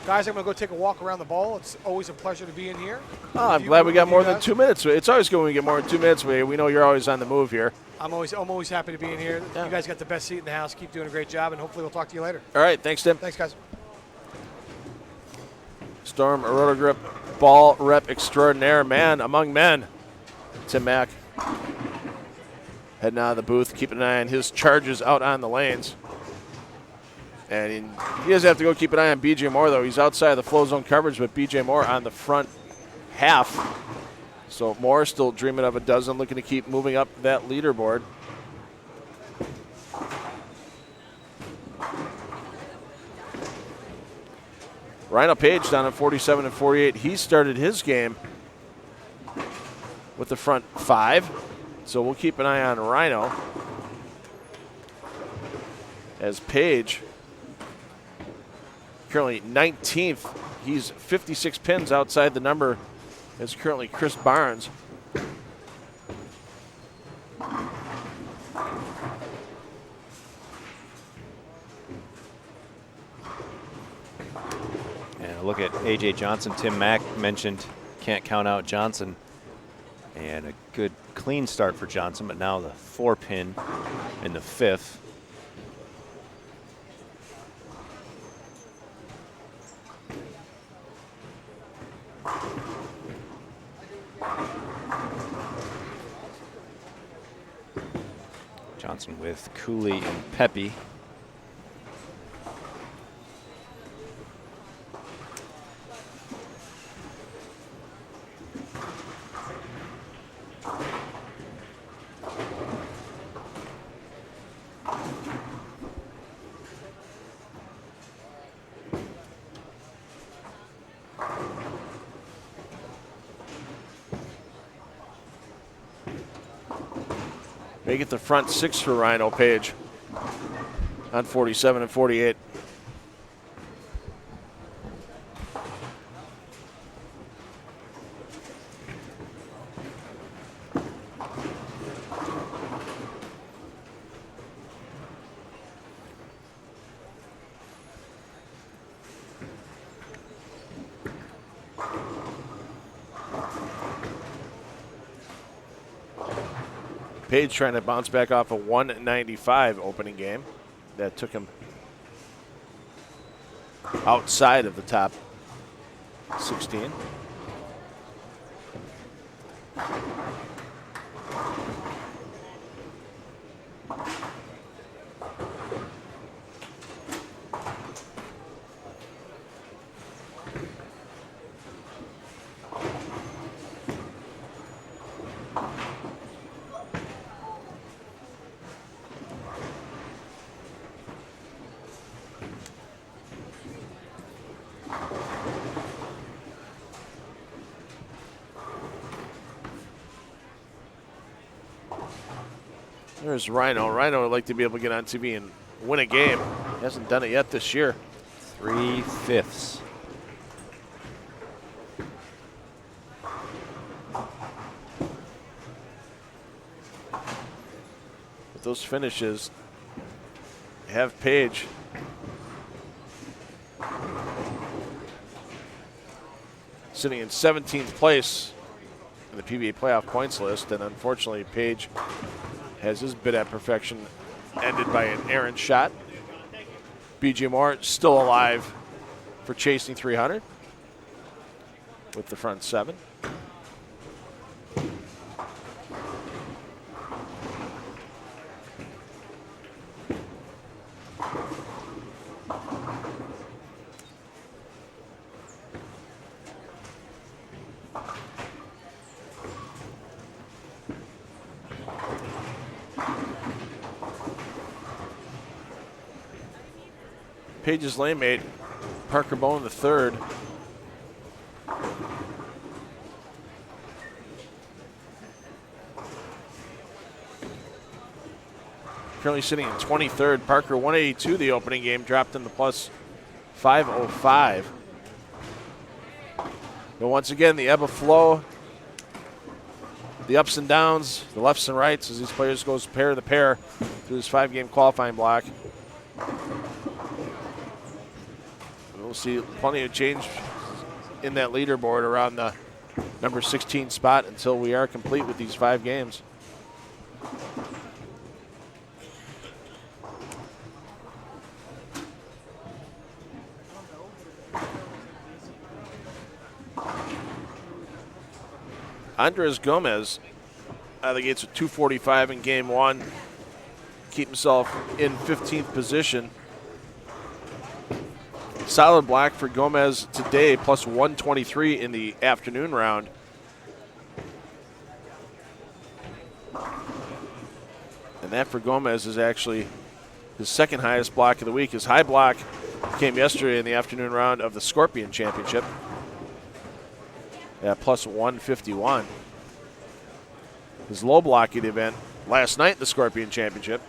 Guys, I'm going to go take a walk around the ball. It's always a pleasure to be in here. I'm glad we got more than 2 minutes. It's always good when we get more than 2 minutes. We know you're always on the move here. I'm always happy to be in here. Yeah. You guys got the best seat in the house. Keep doing a great job, and hopefully we'll talk to you later. All right. Thanks, Tim. Thanks, guys. Storm Rotogrip ball rep extraordinaire, man among men. Tim Mack heading out of the booth, keeping an eye on his charges out on the lanes. And he doesn't have to go keep an eye on B.J. Moore, though. He's outside of the flow zone coverage, but B.J. Moore on the front half. So Moore still dreaming of a dozen, looking to keep moving up that leaderboard. Rhino Page down at 47 and 48. He started his game with the front 5. So we'll keep an eye on Rhino as Page currently 19th. He's 56 pins outside the number as currently Chris Barnes. And look at A.J. Johnson. Tim Mack mentioned can't count out Johnson. And a good clean start for Johnson, but now the 4-pin in the 5th. Johnson with Cooley and Pepe. Make it the front 6 for Rhino Page on 47 and 48. Page trying to bounce back off a 195 opening game that took him outside of the top 16. There's Rhino. Rhino would like to be able to get on TV and win a game. He hasn't done it yet this year. 3/5. those finishes have Page sitting in 17th place in the PBA playoff points list, and unfortunately Page has his bid at perfection ended by an errant shot. BJ Moore still alive for chasing 300 with the front 7. Page's lane mate, Parker Bone III. Currently sitting in 23rd. Parker 182 the opening game, dropped in the plus 505. But once again, the ebb of flow, the ups and downs, the lefts and rights as these players goes pair to pair through this 5-game qualifying block. We'll see plenty of change in that leaderboard around the number 16 spot until we are complete with these 5 games. Andres Gomez out of the gates with 245 in game 1. Keep himself in 15th position. Solid black for Gomez today, plus 123 in the afternoon round. And that for Gomez is actually his second highest block of the week. His high block came yesterday in the afternoon round of the Scorpion Championship at plus 151. His low block of the event last night in the Scorpion Championship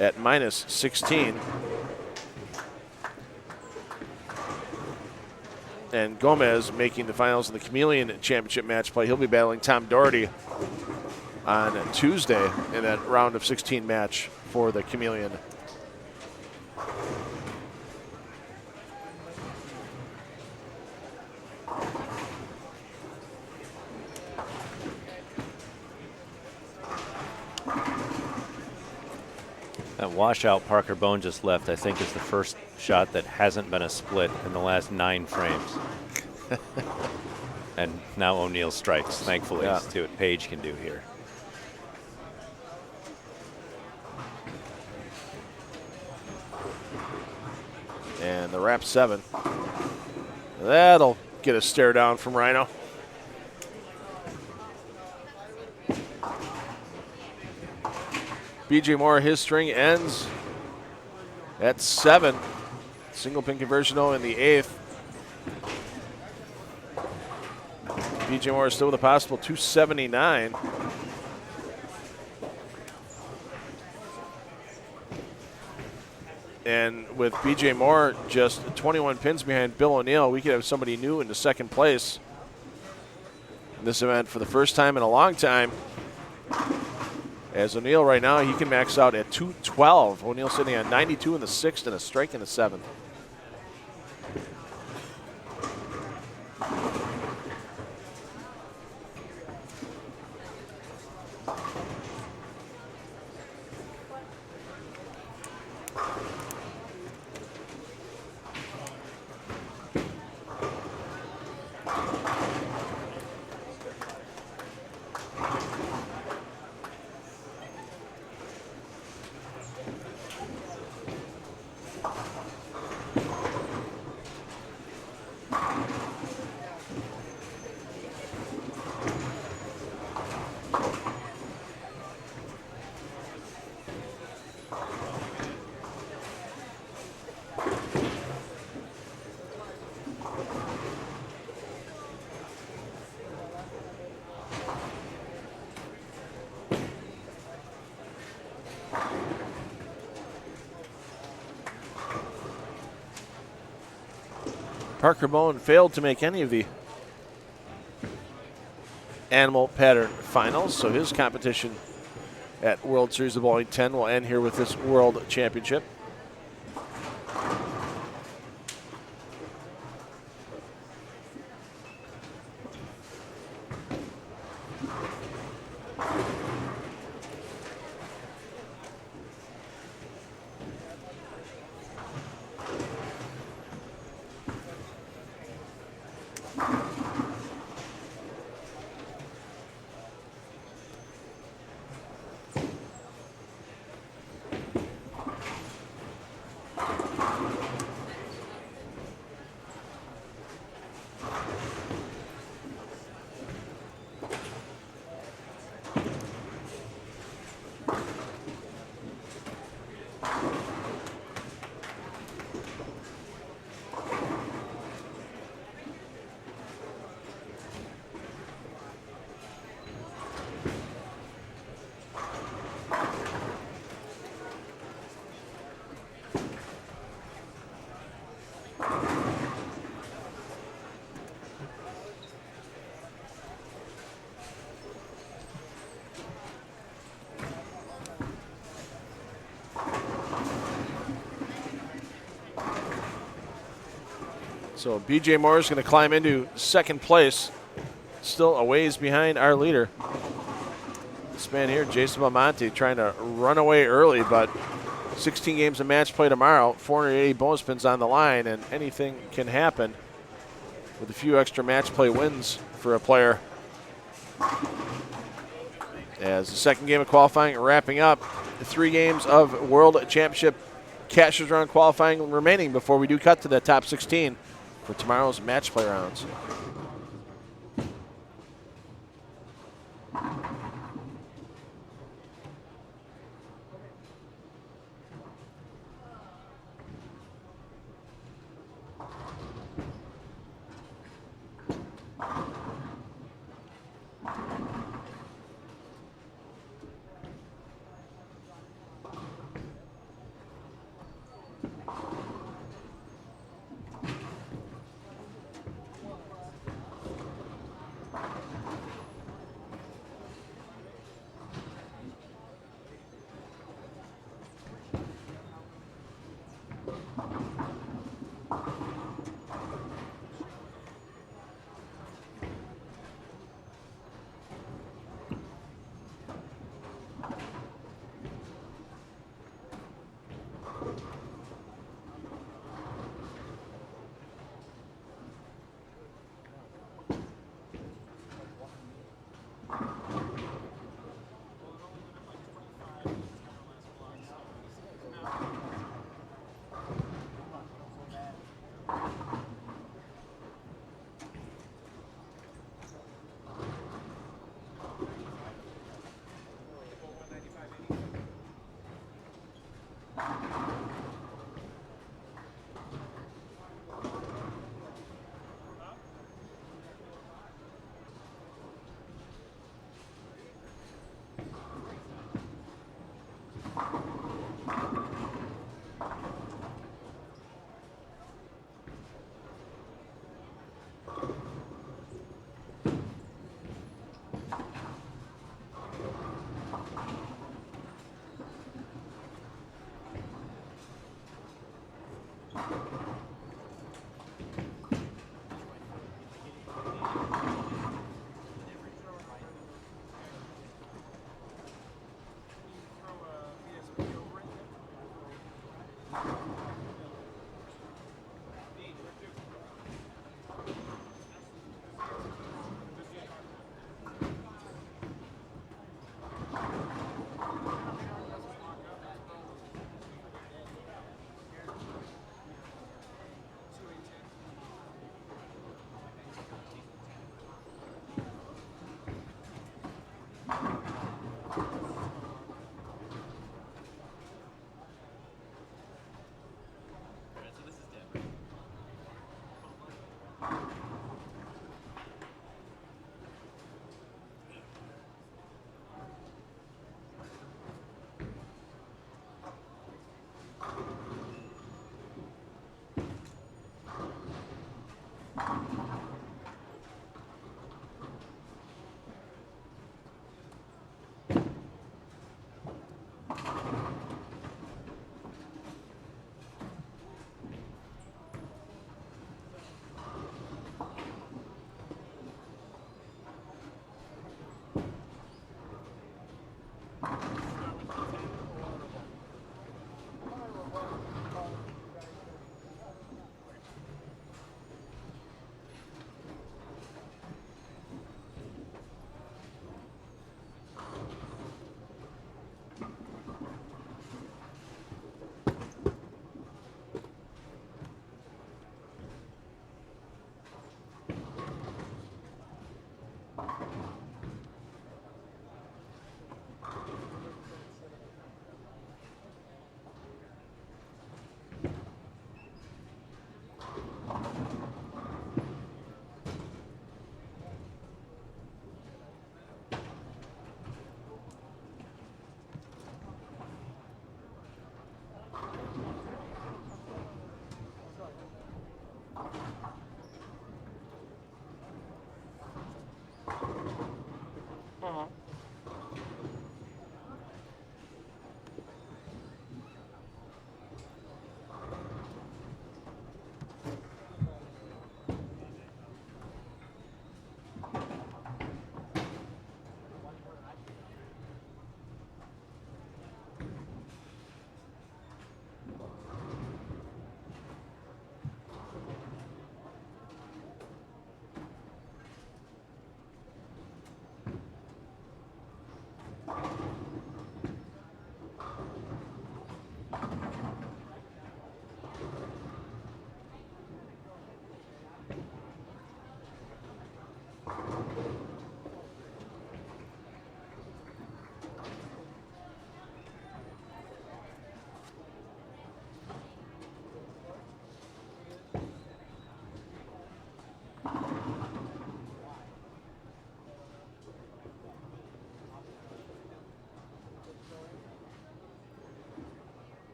at minus 16. And Gomez making the finals of the Chameleon Championship match play. He'll be battling Tom Doherty on Tuesday in that round of 16 match for the Chameleon. That washout Parker Bone just left, I think, is the first shot that hasn't been a split in the last 9 frames. And now O'Neill strikes, thankfully. Yeah. See what Page can do here. And the wrap 7. That'll get a stare down from Rhino. BJ Moore, his string ends at 7. Single pin conversion though in the 8th. BJ Moore is still with a possible 279. And with BJ Moore just 21 pins behind Bill O'Neill, we could have somebody new into second place in this event for the first time in a long time. As O'Neill right now, he can max out at 212. O'Neill sitting on 92 in the 6th and a strike in the 7th. Parker Bone failed to make any of the animal pattern finals, so his competition at World Series of Bowling 10. We'll end here with this World Championship. So BJ Moore is going to climb into second place, still a ways behind our leader. This man here, Jason Belmonte, trying to run away early, but 16 games of match play tomorrow, 480 bonus pins on the line, and anything can happen with a few extra match play wins for a player. As the second game of qualifying wrapping up, 3 games of World Championship cashers round qualifying remaining before we do cut to the top 16 for tomorrow's match play rounds.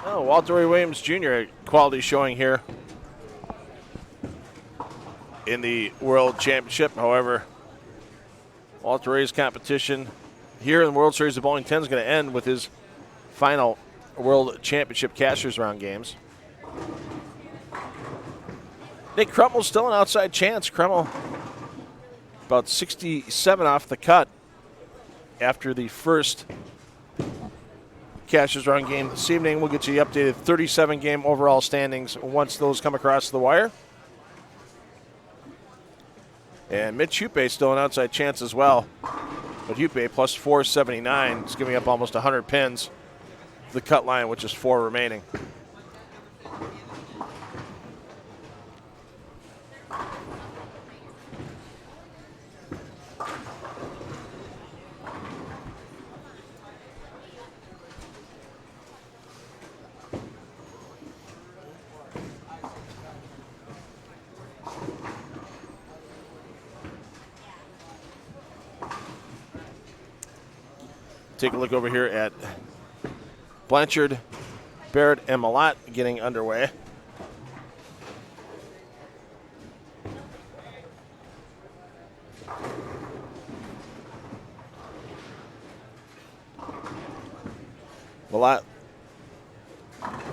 Oh, Walter Ray Williams Jr., a quality showing here in the World Championship. However, Walter Ray's competition here in the World Series of Bowling 10 is going to end with his final World Championship Cashers Round games. Nick Krummel's still an outside chance. Krummel about 67 off the cut after the first Cashers Round game this evening. We'll get you the updated 37-game overall standings once those come across the wire. And Mitch Hupe still an outside chance as well. But Hupe plus 479 is giving up almost 100 pins to the cut line, which is 4 remaining. Take a look over here at Blanchard, Barrett, and Malott getting underway. Malott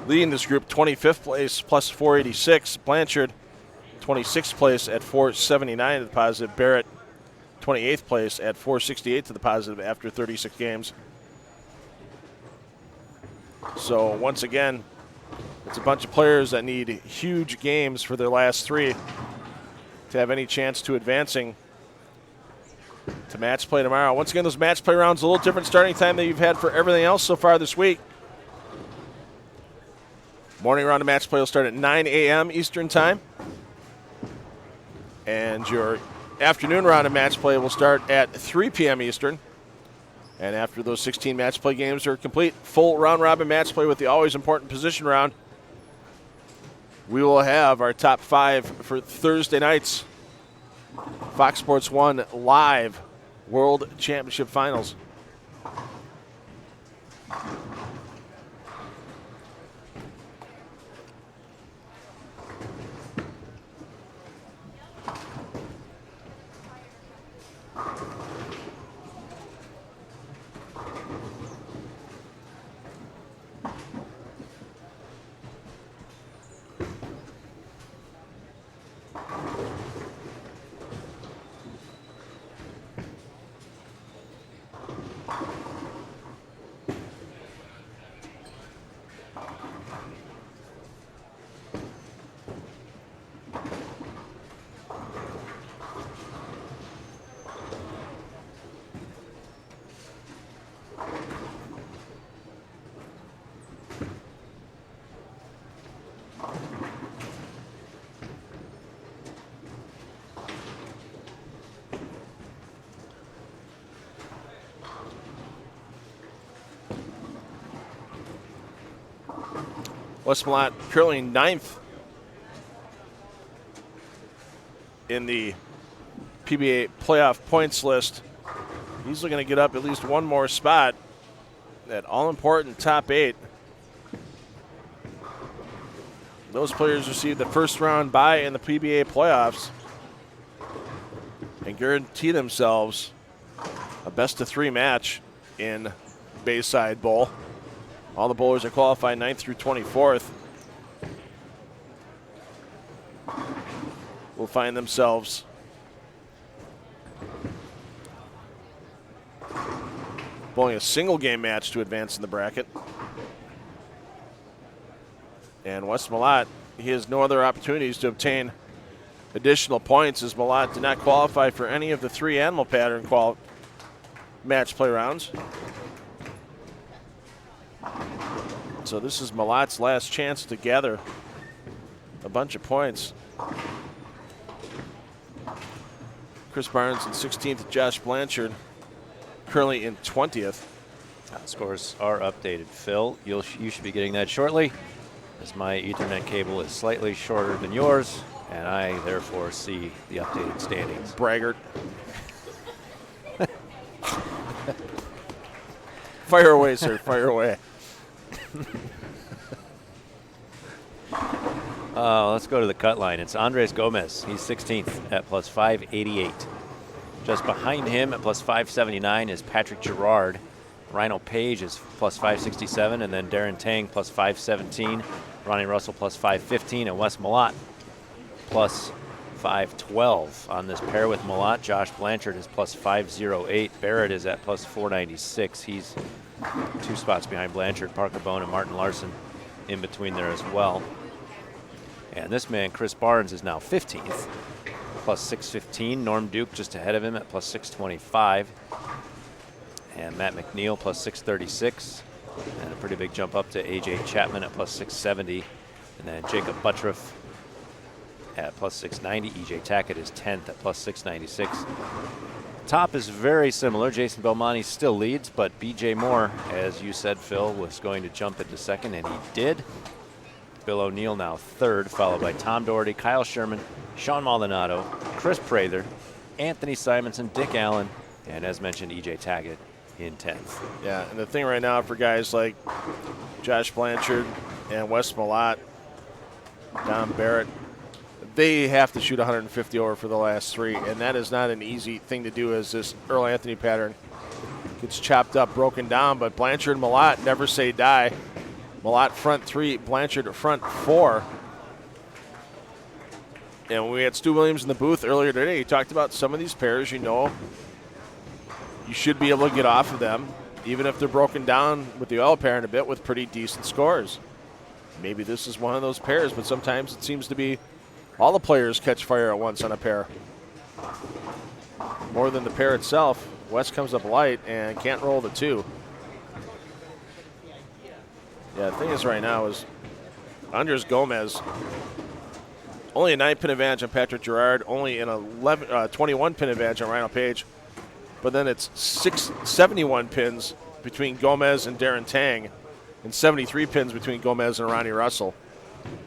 leading this group 25th place plus 486. Blanchard 26th place at 479 to the positive. Barrett 28th place at 468 to the positive after 36 games. So once again, it's a bunch of players that need huge games for their last 3 to have any chance to advancing to match play tomorrow. Once again, those match play rounds a little different starting time than you've had for everything else so far this week. Morning round of match play will start at 9 a.m. Eastern time. And your afternoon round of match play will start at 3 p.m. Eastern. And after those 16 match play games are complete, full round-robin match play with the always important position round, we will have our top 5 for Thursday night's Fox Sports 1 live World Championship Finals. Westmont currently 9th in the PBA playoff points list. He's looking to get up at least one more spot. That all-important top 8. Those players received the first round bye in the PBA playoffs and guarantee themselves a best-of-3 match in Bayside Bowl. All the bowlers are qualified 9th through 24th. Will find themselves bowling a single game match to advance in the bracket. And Wes Malott, he has no other opportunities to obtain additional points as Malott did not qualify for any of the 3 animal pattern match play rounds. So this is Malott's last chance to gather a bunch of points. Chris Barnes in 16th, Josh Blanchard currently in 20th. Scores are updated. Phil, you should be getting that shortly, as my Ethernet cable is slightly shorter than yours, and I therefore see the updated standings. Braggart. Fire away, sir. Fire away. Let's go to the cut line. It's Andres Gomez. He's 16th at plus 588. Just behind him at plus 579 is Patrick Gerrard. Rhino Page is plus 567, and then Darren Tang plus 517. Ronnie Russell plus 515, and Wes Malott plus 512. On this pair with Malott, Josh Blanchard is plus 508. Barrett is at plus 496. He's 2 spots behind Blanchard. Parker Bone and Martin Larson in between there as well. And this man, Chris Barnes, is now 15th, plus 615. Norm Duke just ahead of him at plus 625. And Matt Mcneal plus 636. And a pretty big jump up to A.J. Chapman at plus 670. And then Jacob Buttriff at plus 690. E.J. Tackett is 10th at plus 696. Top is very similar. Jason Belmonte still leads, but B.J. Moore, as you said, Phil, was going to jump into second, and he did. Bill O'Neill now third, followed by Tom Doherty, Kyle Sherman, Sean Maldonado, Chris Prather, Anthony Simonson, Dick Allen, and as mentioned, E.J. Tackett in 10th. Yeah, and the thing right now for guys like Josh Blanchard and Wes Malott, Don Barrett, they have to shoot 150 over for the last 3, and that is not an easy thing to do as this Earl Anthony pattern gets chopped up, broken down. But Blanchard and Malott never say die. Malott front 3, Blanchard front 4. And when we had Stu Williams in the booth earlier today, he talked about some of these pairs, you should be able to get off of them, even if they're broken down with the oil pair in a bit, with pretty decent scores. Maybe this is one of those pairs, but sometimes it seems to be all the players catch fire at once on a pair. More than the pair itself. West comes up light and can't roll the 2. Yeah, the thing is right now is Andres Gomez, only a 9-pin advantage on Patrick Gerrard, only an 21-pin advantage on Rhino Page, but then it's 71 pins between Gomez and Darren Tang, and 73 pins between Gomez and Ronnie Russell.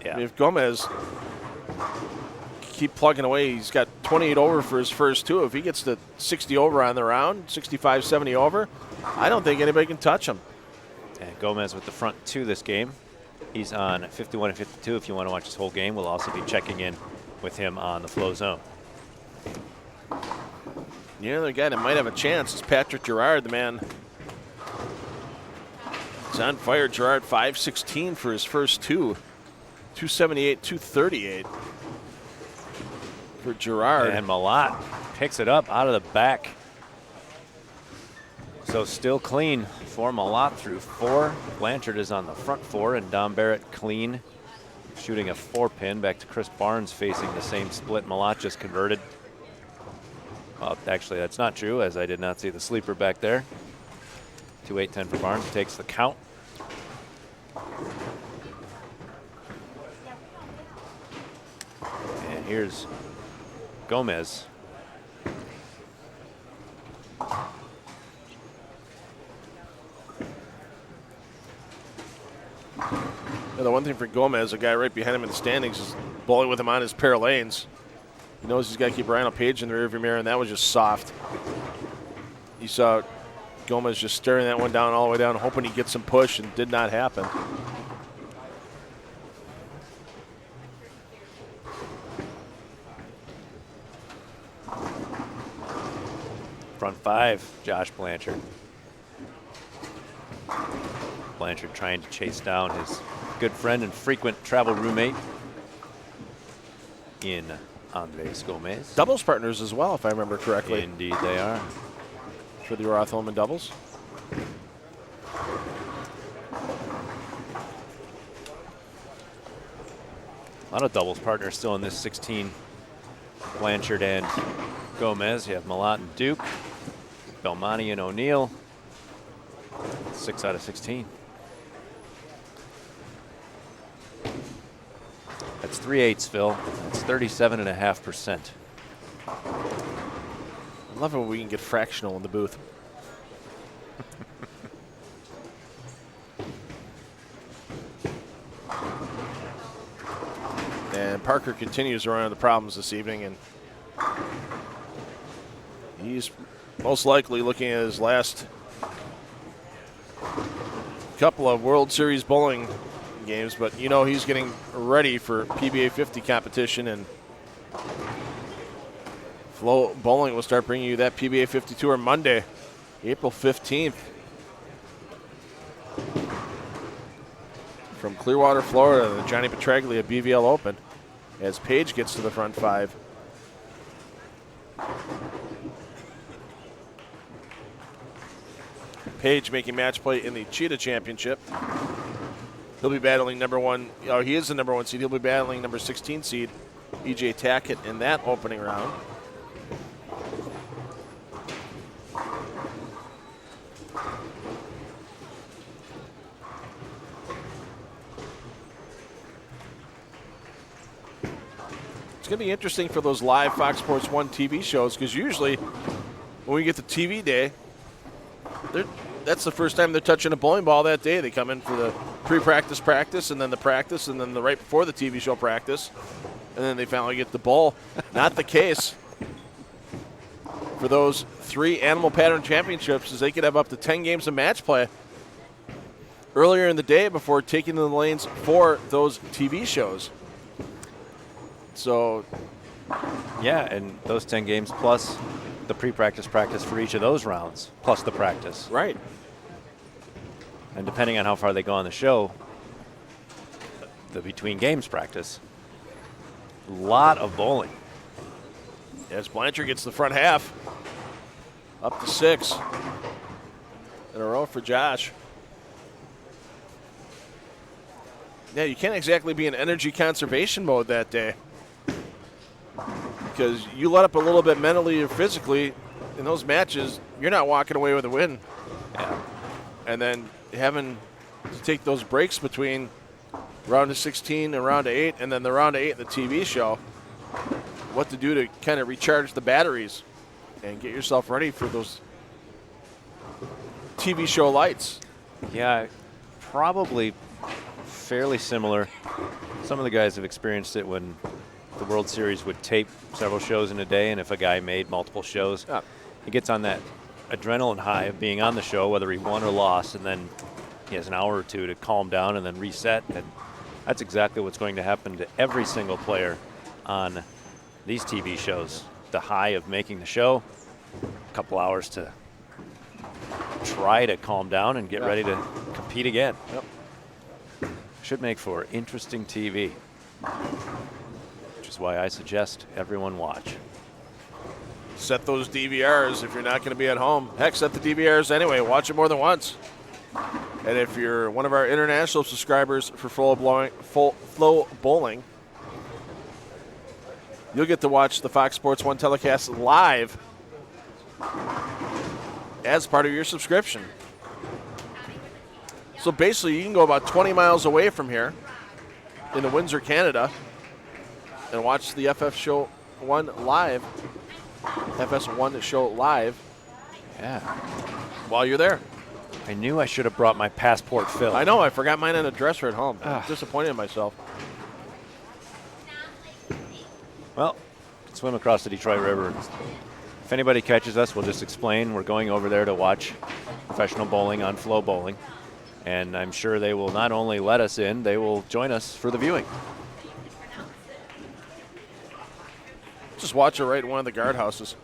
Yeah. I mean, if Gomez keep plugging away, he's got 28 over for his first 2. If he gets to 60 over on the round, 65, 70 over, I don't think anybody can touch him. And Gomez with the front 2 this game. He's on 51 and 52. If you want to watch this whole game, we'll also be checking in with him on the Flow Zone. The other guy that might have a chance is Patrick Gerrard, the man. He's on fire. Gerrard 516 for his first 2. 278, 238 for Gerrard. And Malott picks it up out of the back. So still clean for Malott through 4. Blanchard is on the front 4, and Dom Barrett clean, shooting a 4-pin. Back to Chris Barnes facing the same split Malott just converted. Actually, that's not true, as I did not see the sleeper back there. 2-8-10 for Barnes, takes the count. And here's Gomez. Yeah, the one thing for Gomez, a guy right behind him in the standings, is bowling with him on his pair lanes. He knows he's got to keep Rhino Page in the rearview mirror, and that was just soft. You saw Gomez just staring that one down all the way down, hoping he gets some push, and did not happen. Front 5, Josh Blanchard. Blanchard trying to chase down his good friend and frequent travel roommate in Andres Gomez. Doubles partners as well, if I remember correctly. Indeed they are. For the Roth-Ullman doubles. A lot of doubles partners still in this 16. Blanchard and Gomez. You have Malott and Duke, Belmonte and O'Neill. 6 out of 16. That's 3/8, Phil. That's 37.5%. I love it when we can get fractional in the booth. And Parker continues to run into problems this evening, and he's most likely looking at his last couple of World Series bowling games, but you know he's getting ready for PBA 50 competition, and FloBowling will start bringing you that PBA 50 tour Monday, April 15th. From Clearwater, Florida, the Johnny Petraglia BVL Open, as Paige gets to the front 5. Paige making match play in the Cheetah Championship. He'll be battling number 1. Oh, he is the number 1 seed. He'll be battling number 16 seed, EJ Tackett, in that opening round. It's going to be interesting for those live Fox Sports 1 TV shows, because usually when we get to TV day, that's the first time they're touching a bowling ball that day. They come in for the pre-practice practice, and then the practice, and then the right before the TV show practice, and then they finally get the bowl. Not the case for those 3 Animal Pattern Championships, as they could have up to 10 games of match play earlier in the day before taking the lanes for those TV shows. So, yeah, and those 10 games plus the pre-practice practice for each of those rounds, plus the practice. Right. And depending on how far they go on the show, the between games practice, a lot of bowling. As Blanchard gets the front half, up to 6 in a row for Josh. Yeah, you can't exactly be in energy conservation mode that day, because you let up a little bit mentally or physically in those matches, you're not walking away with a win. Yeah. And then having to take those breaks between round of 16 and round of 8, and then the round of 8 in the TV show, what to do to kind of recharge the batteries and get yourself ready for those TV show lights. Yeah, probably fairly similar. Some of the guys have experienced it when the World Series would tape several shows in a day, and if a guy made multiple shows, he gets on that adrenaline high of being on the show, whether he won or lost, and then he has an hour or two to calm down and then reset. And that's exactly what's going to happen to every single player on these TV shows. The high of making the show, a couple hours to try to calm down and get ready to compete again. Yep. Should make for interesting TV, which is why I suggest everyone watch. Set those DVRs if you're not going to be at home. Heck, set the DVRs anyway. Watch it more than once. And if you're one of our international subscribers for FloBowling, you'll get to watch the Fox Sports 1 telecast live as part of your subscription. So basically, you can go about 20 miles away from here in Windsor, Canada, and watch the FS1 live. FS1 show live. Yeah. While you're there. I knew I should have brought my passport filled. I know. I forgot mine in a dresser at home. I'm disappointed in myself. Well, swim across the Detroit River. If anybody catches us, we'll just explain. We're going over there to watch professional bowling on FloBowling. And I'm sure they will not only let us in, they will join us for the viewing. Just watch it right in one of the guardhouses.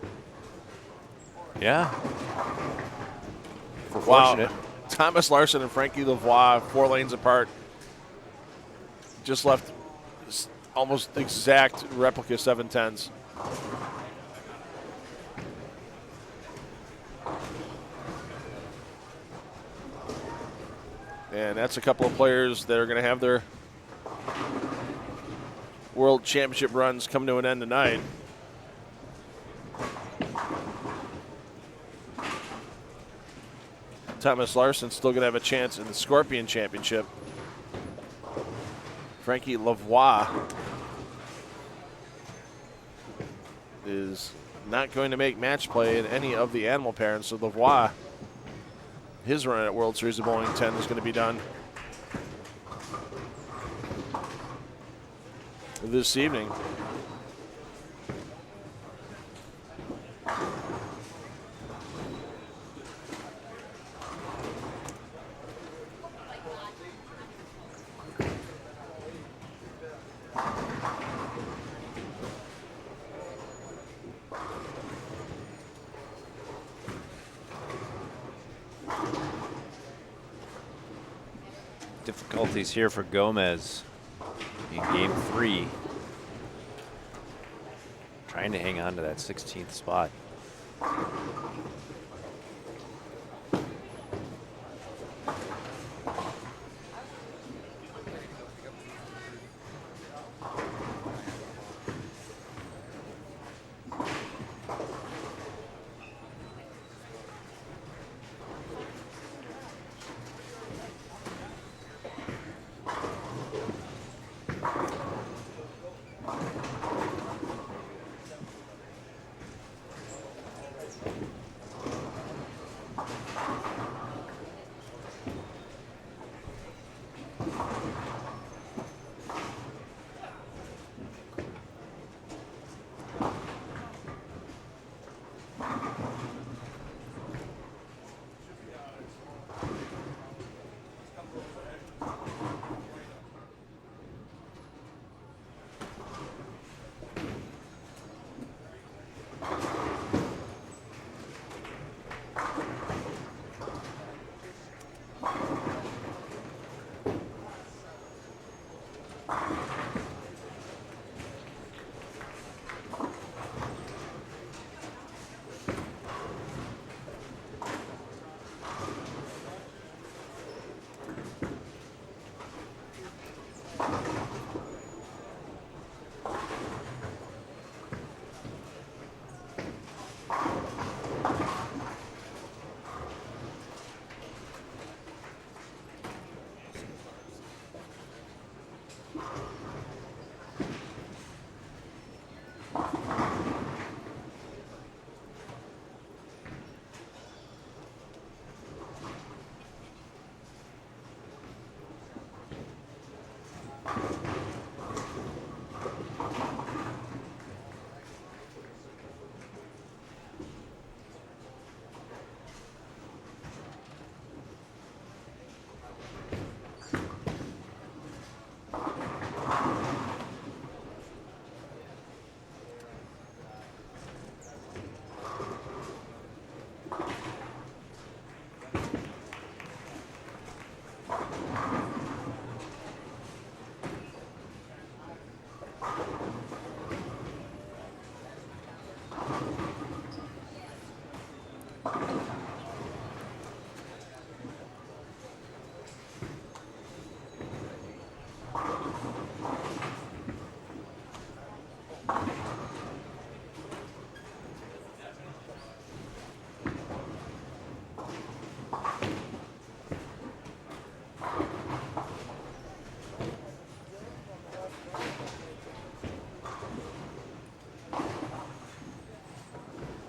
Yeah. We're Wow. fortunate. Thomas Larson and Frankie Lavoie, 4 lanes apart. Just left almost exact replica 710s. And that's a couple of players that are going to have their World Championship runs come to an end tonight. Thomas Larson's still going to have a chance in the Scorpion Championship. Frankie Lavoie is not going to make match play in any of the animal parents, so Lavoie, his run at World Series of Bowling 10 is going to be done this evening. Difficulties here for Gomez in game 3. Trying to hang on to that 16th spot.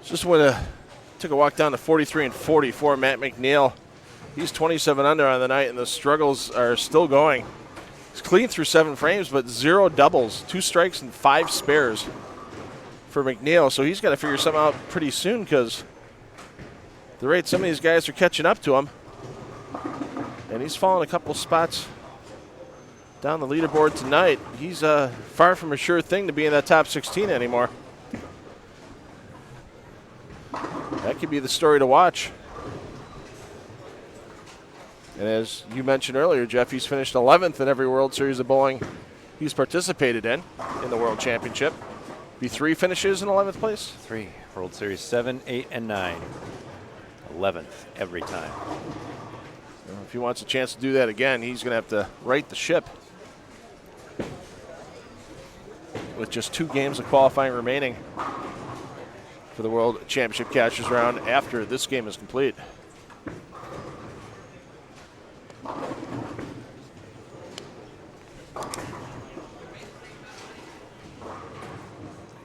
Just took a walk down to 43 and 44. Matt Mcneal, he's 27 under on the night, and the struggles are still going. He's clean through 7 frames, but 0 doubles, 2 strikes, and 5 spares for Mcneal. So he's got to figure something out pretty soon, because the rate some of these guys are catching up to him, and he's fallen a couple spots down the leaderboard tonight. He's far from a sure thing to be in that top 16 anymore. That could be the story to watch. And as you mentioned earlier, Jeff, he's finished 11th in every World Series of bowling he's participated in the World Championship. Be 3 finishes in 11th place? 3. World Series 7, 8, and 9. 11th every time. If he wants a chance to do that again, he's going to have to right the ship. With just 2 games of qualifying remaining for the World Championship Cashers round after this game is complete.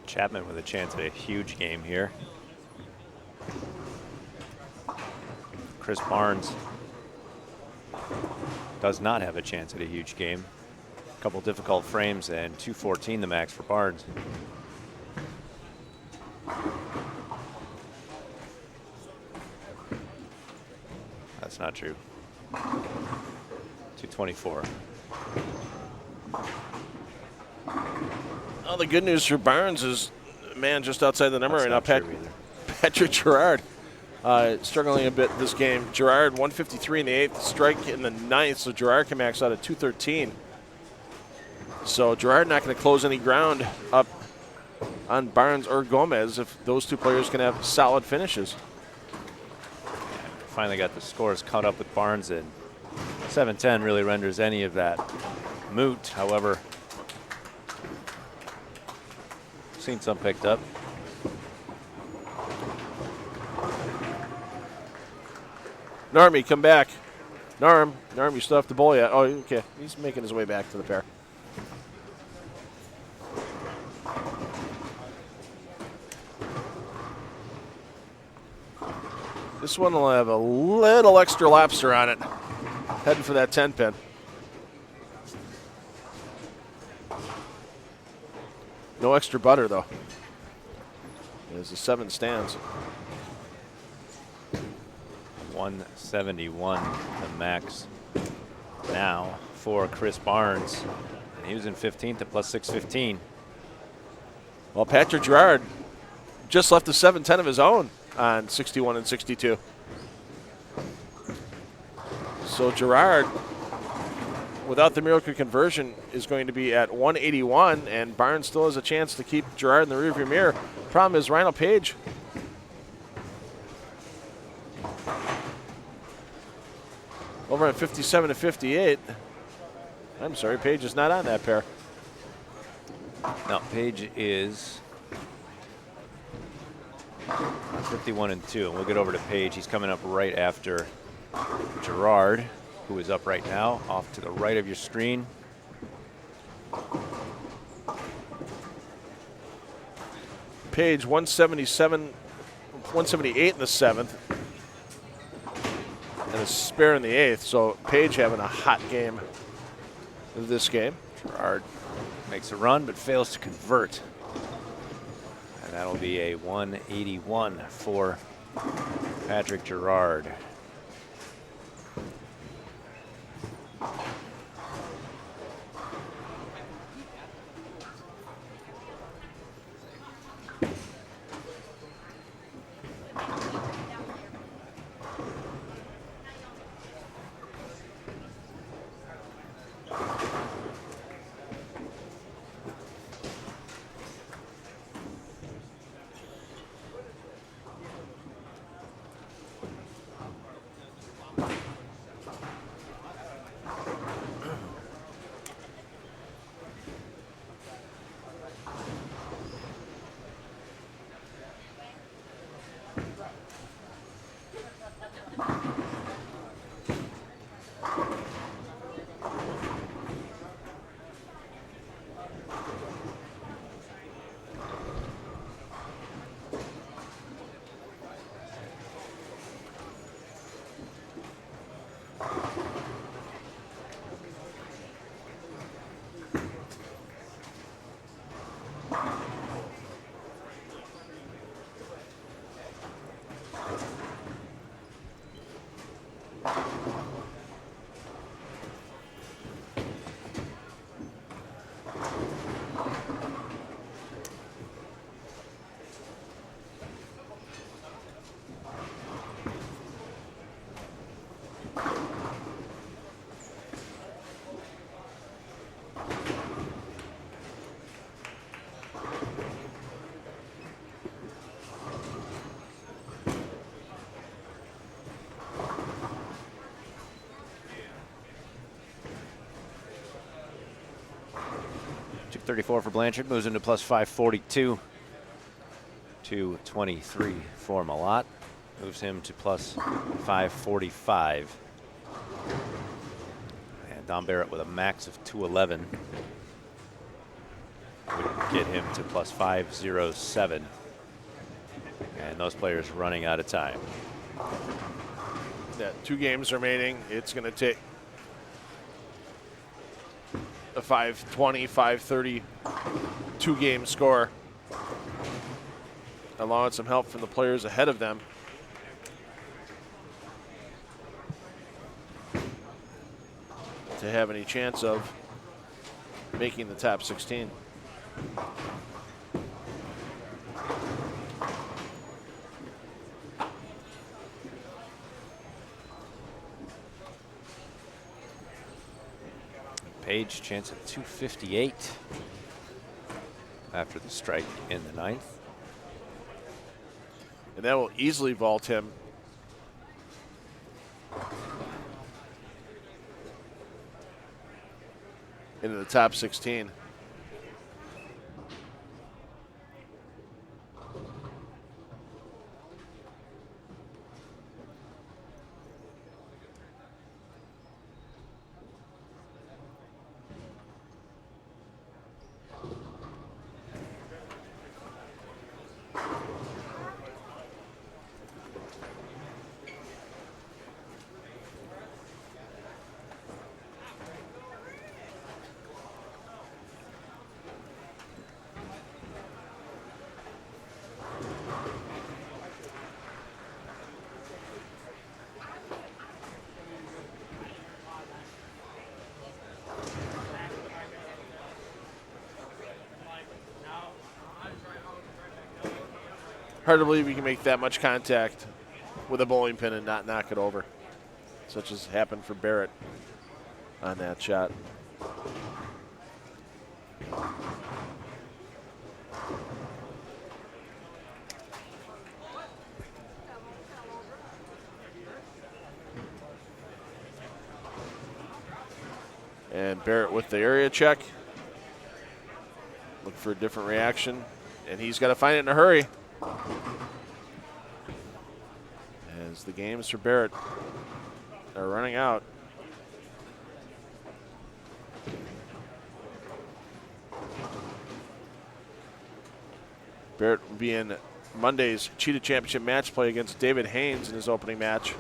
Chapman with a chance at a huge game here. Chris Barnes does not have a chance at a huge game. A couple difficult frames and 214 the max for Barnes. That's not true. 224. Well, the good news for Barnes is, man, just outside the number That's right now, not true either. Patrick Gerrard, struggling a bit this game. Gerrard 153 in the 8th, strike in the 9th, so Gerrard can max out at 213. So Gerrard not going to close any ground up on Barnes or Gomez if those two players can have solid finishes. Finally got the scores caught up with Barnes, and 7-10 really renders any of that moot. However, seen some picked up. Narmy, come back. Narm, you still have to bowl yet. Oh, okay. He's making his way back to the pair. This one will have a little extra lobster on it. Heading for that 10 pin. No extra butter, though. As the 7 stands. 171, the max now for Chris Barnes. And he was in 15th at plus 615. Well, Patrick Gerrard just left the 7-10 of his own on 61 and 62. So Gerrard, without the miracle conversion, is going to be at 181, and Barnes still has a chance to keep Gerrard in the rearview mirror. Problem is Rhino Page over at 57 to 58. I'm sorry, Page is not on that pair. Now Page is 51 and 2, and we'll get over to Page. He's coming up right after Gerrard, who is up right now, off to the right of your screen. Page 177, 178 in the 7th, and a spare in the 8th. So Page having a hot game of this game. Gerrard makes a run but fails to convert. And that'll be a 181 for Patrick Gerrard. $234 for Blanchard, moves into plus 542. 223 for Malott, moves him to plus 545. And Don Barrett with a max of 211 would get him to plus 507. And those players running out of time. Yeah, 2 games remaining. It's going to take a 520, 530 2-game score, allowing some help from the players ahead of them. To have any chance of making the top 16. Page, chance at 258 after the strike in the 9th. And that will easily vault him into the top 16. Hard to believe you can make that much contact with a bowling pin and not knock it over, such as happened for Barrett on that shot. And Barrett with the area check. Look for a different reaction, and he's got to find it in a hurry. As the games for Barrett are running out. Barrett will be in Monday's Cheetah Championship match play against David Haynes in his opening match.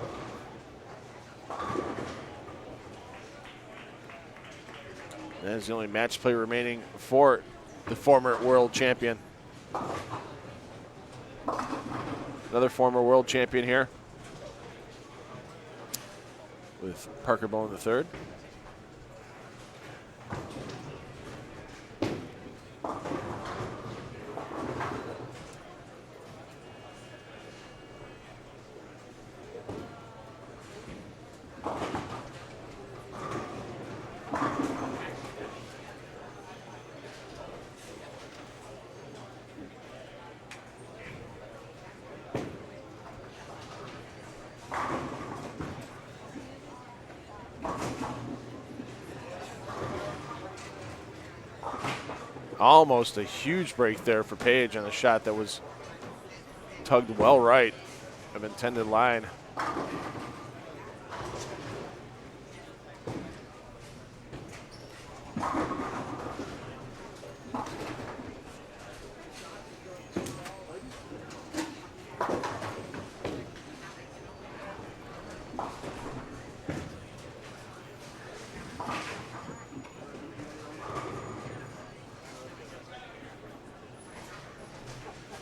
That is the only match play remaining for the former world champion. Another former world champion here with Parker Bowen III. Almost a huge break there for Page on a shot that was tugged well right of intended line.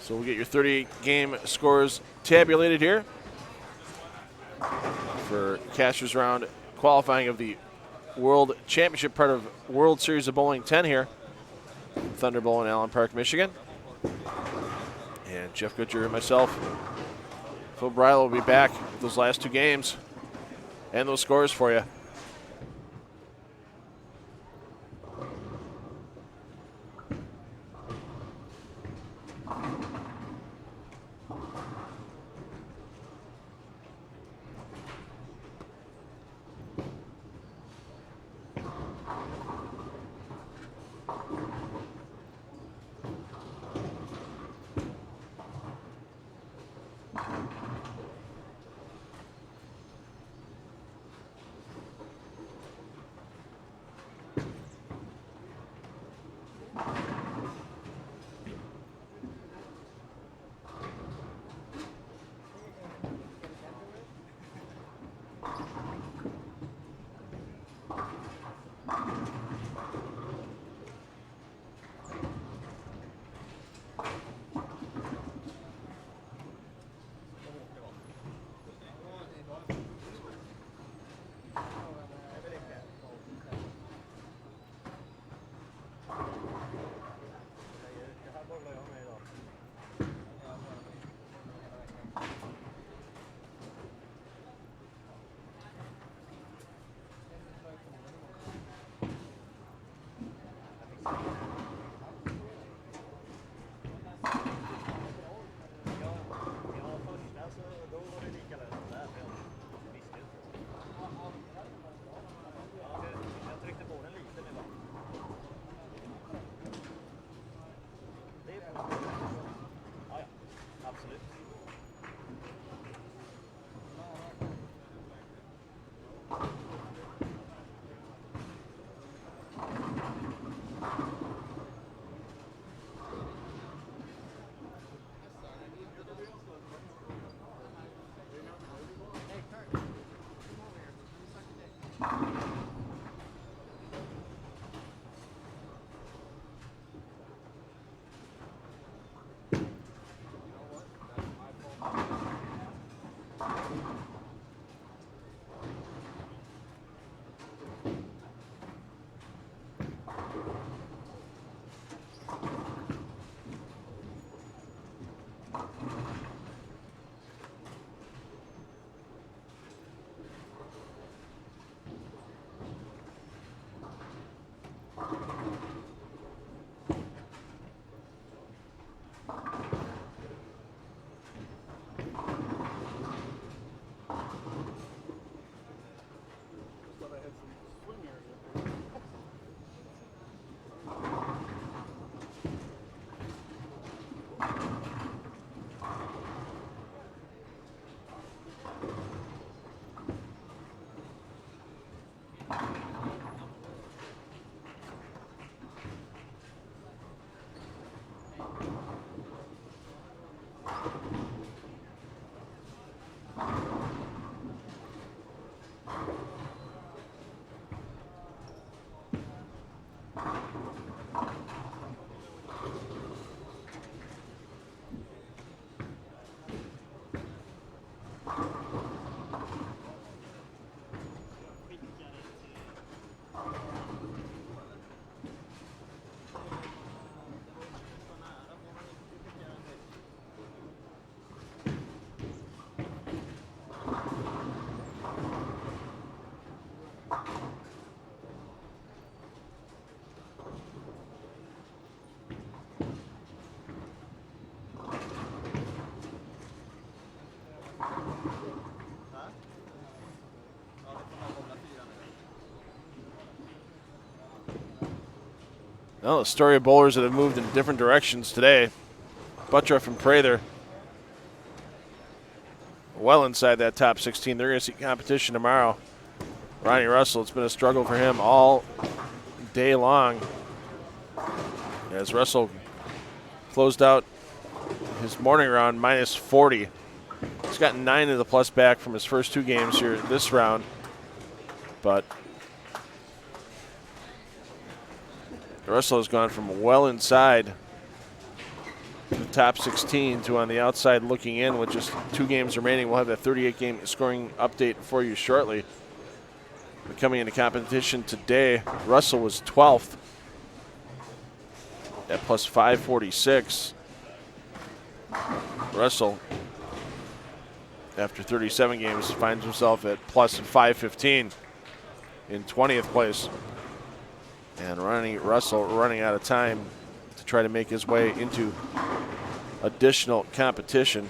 So we'll get your 30-game scores tabulated here for Cashers Round qualifying of the World Championship part of World Series of Bowling 10 here. Thunder Bowl in Allen Park, Michigan. And Jeff Goodger and myself, Phil Bryla, will be back with those last two games and those scores for you. Well, the story of bowlers that have moved in different directions today. Buttroff and Prather well inside that top 16. They're going to see competition tomorrow. Ronnie Russell, it's been a struggle for him all day long. As Russell closed out his morning round minus 40. He's gotten 9 of the plus back from his first 2 games here this round. But Russell has gone from well inside the top 16 to on the outside looking in with just 2 games remaining. We'll have that 38-game scoring update for you shortly. But coming into competition today, Russell was 12th at plus 546. Russell, after 37 games, finds himself at plus 515 in 20th place. And Ronnie Russell running out of time to try to make his way into additional competition.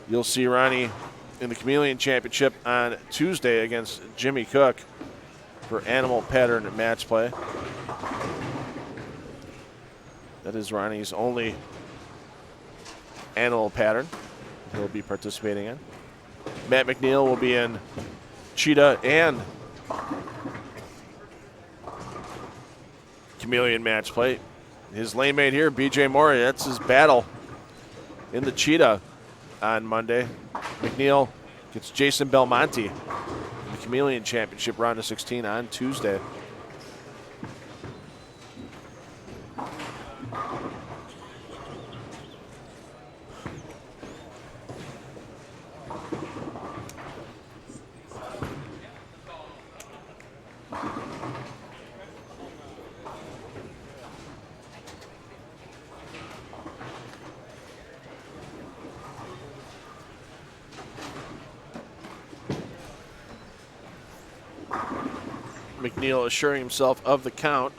You'll see Ronnie in the Chameleon Championship on Tuesday against Jimmy Cook for animal pattern match play. That is Ronnie's only animal pattern he'll be participating in. Matt Mcneal will be in cheetah and chameleon match play. His lane mate here, BJ Mori, that's his battle in the cheetah on Monday. Mcneal gets Jason Belmonte in the Chameleon Championship round of 16 on Tuesday. Mcneal assuring himself of the count.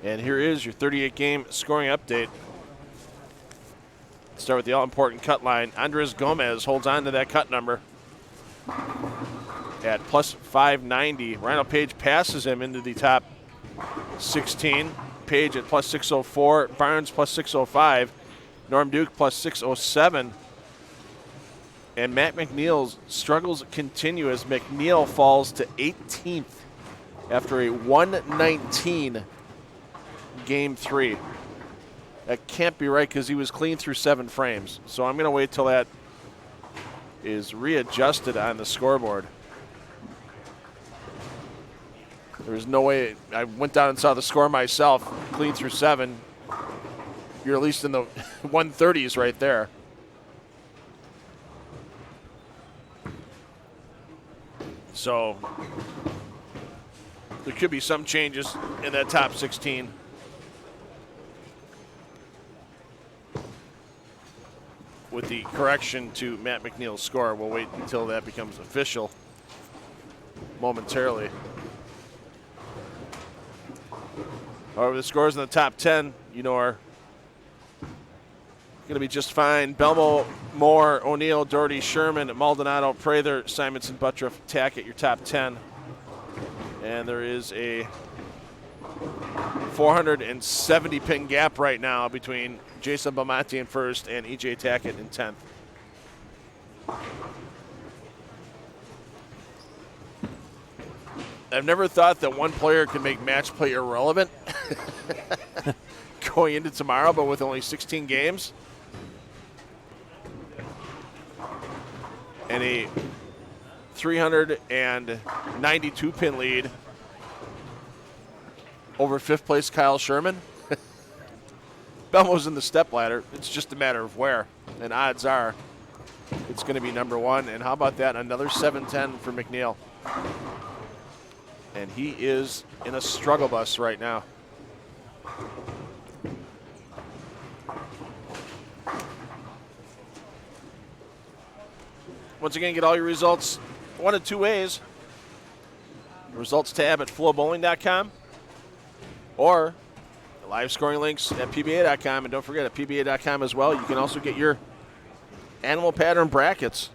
And here is your 38-game scoring update. Start with the all-important cut line. Andres Gomez holds on to that cut number at plus 590. Rhino Page passes him into the top 16. Page at plus 604. Barnes plus 605. Norm Duke plus 607. And Matt McNeil's struggles continue as McNeil falls to 18th after a 119 Game 3. That can't be right because he was clean through 7 frames. So I'm going to wait till that is readjusted on the scoreboard. There was no way. I went down and saw the score myself. Clean through 7. You're at least in the 130s right there. So there could be some changes in that top 16. With the correction to Matt McNeil's score. We'll wait until that becomes official momentarily. However, the scores in the top 10, you know, are going to be just fine. Belmo, Moore, O'Neill, Doherty, Sherman, Maldonado, Prather, Simonson, Buttroff, Tackett, your top 10. And there is a 470 pin gap right now between Jason Belmonte in first and E.J. Tackett in 10th. I've never thought that one player could make match play irrelevant going into tomorrow, but with only 16 games and a 392 pin lead over 5th place Kyle Sherman. Belmo's in the step ladder. It's just a matter of where. And odds are it's going to be number 1. And how about that? Another 7-10 for Mcneal. And he is in a struggle bus right now. Once again, get all your results one of two ways. Results tab at FloBowling.com or the live scoring links at PBA.com. And don't forget, at PBA.com as well, you can also get your animal pattern brackets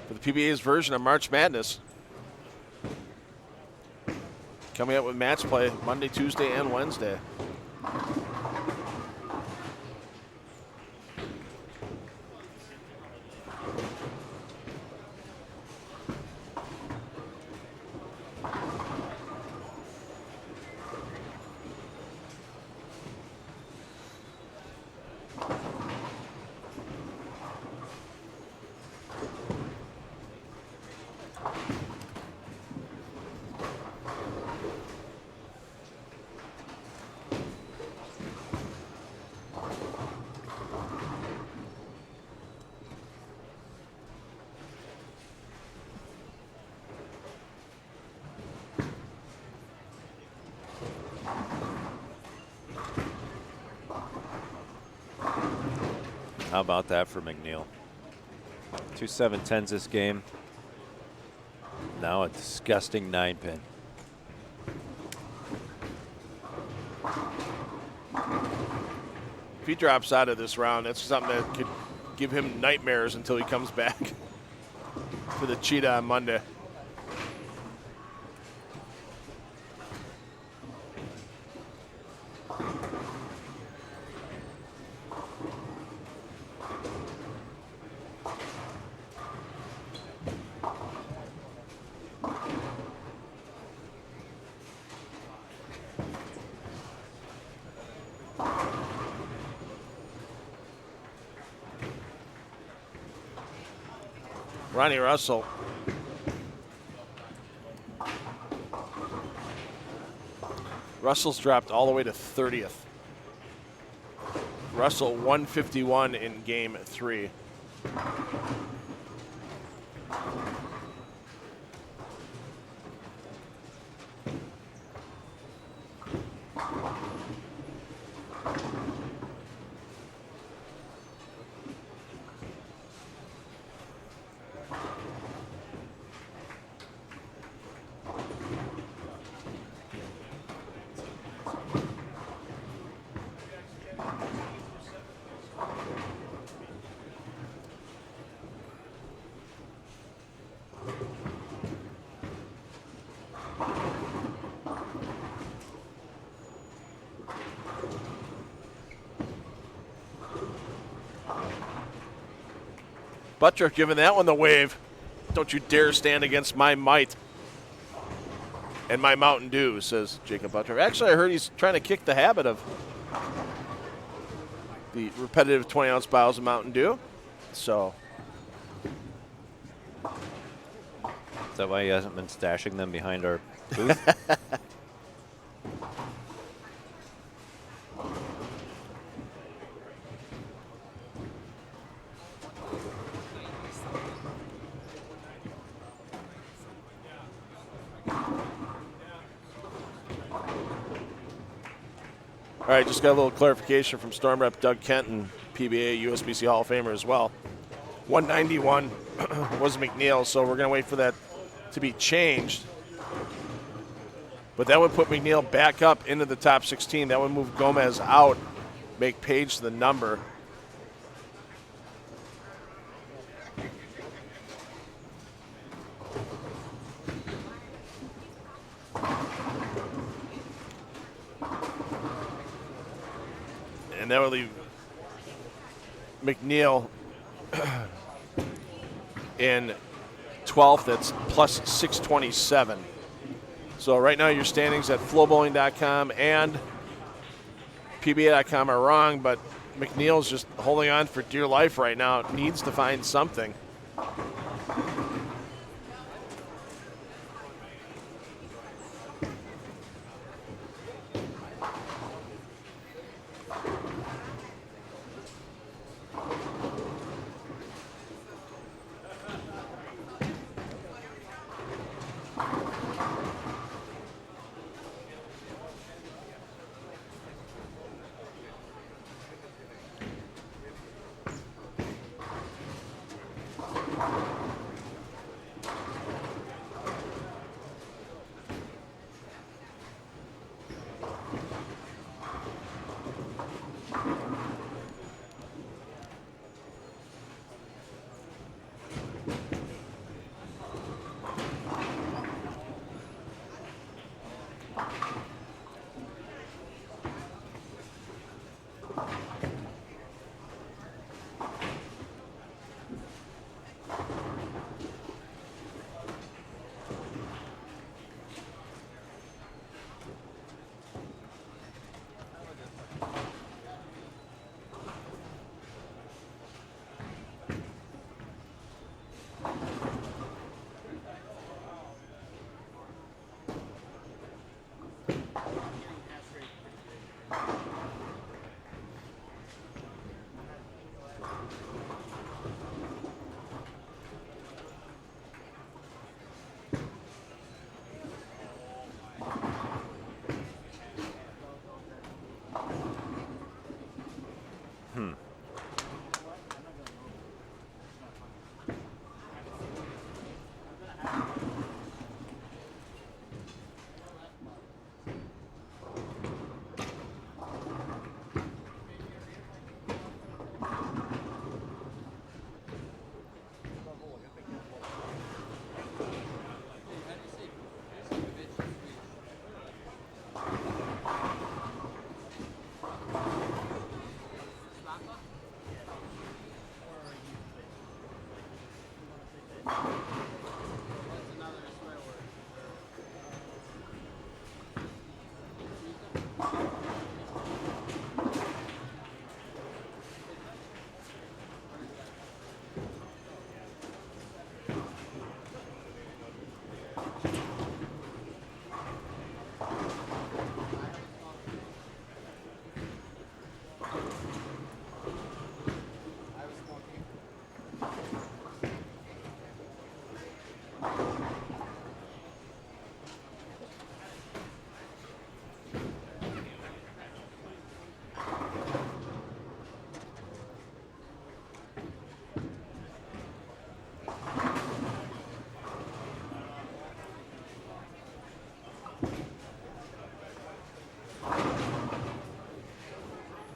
for the PBA's version of March Madness. Coming up with match play Monday, Tuesday, and Wednesday. How about that for Mcneal? 2 7-10s this game. Now a disgusting 9-pin. If he drops out of this round, that's something that could give him nightmares until he comes back for the Cheetah on Monday. Ronnie Russell. Russell's dropped all the way to 30th. Russell 151 in game 3. Buttrick giving that one the wave. Don't you dare stand against my might and my Mountain Dew, says Jacob Buttrick. Actually, I heard he's trying to kick the habit of the repetitive 20-ounce bottles of Mountain Dew. So, Is that why he hasn't been stashing them behind our booth? all right, just got a little clarification from Storm Rep Doug Kent and PBA USBC Hall of Famer as well. 191 was Mcneal, so we're going to wait for that to be changed. But that would put Mcneal back up into the top 16. That would move Gomez out, make Page the number. And that would leave Mcneal in 12th. That's plus 627. So right now your standings at FloBowling.com and PBA.com are wrong, but Mcneal's just holding on for dear life right now. Needs to find something.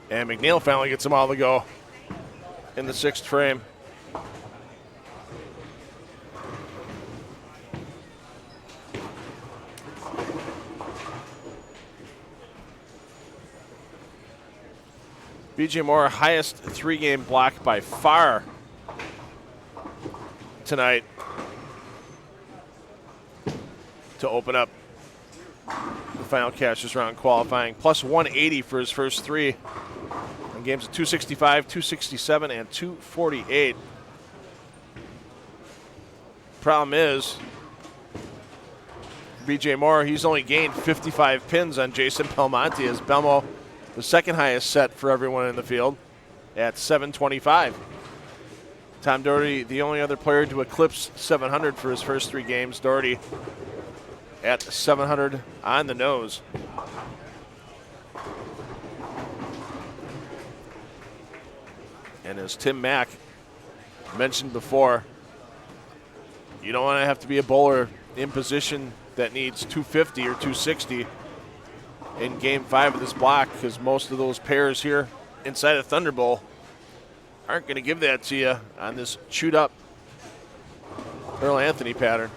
And Mcneal finally gets them all to go in the 6th frame. BJ Moore, highest 3-game block by far tonight to open up the final Cashers round qualifying. Plus 180 for his first 3 on games of 265, 267, and 248. Problem is, BJ Moore, he's only gained 55 pins on Jason Belmonte as Belmo, the second highest set for everyone in the field, at 725. Tom Doherty, the only other player to eclipse 700 for his first 3 games. Doherty at 700 on the nose. And as Tim Mack mentioned before, you don't want to have to be a bowler in position that needs 250 or 260 in Game 5 of this block, because most of those pairs here inside of Thunder Bowl aren't going to give that to you on this chewed up Earl Anthony pattern.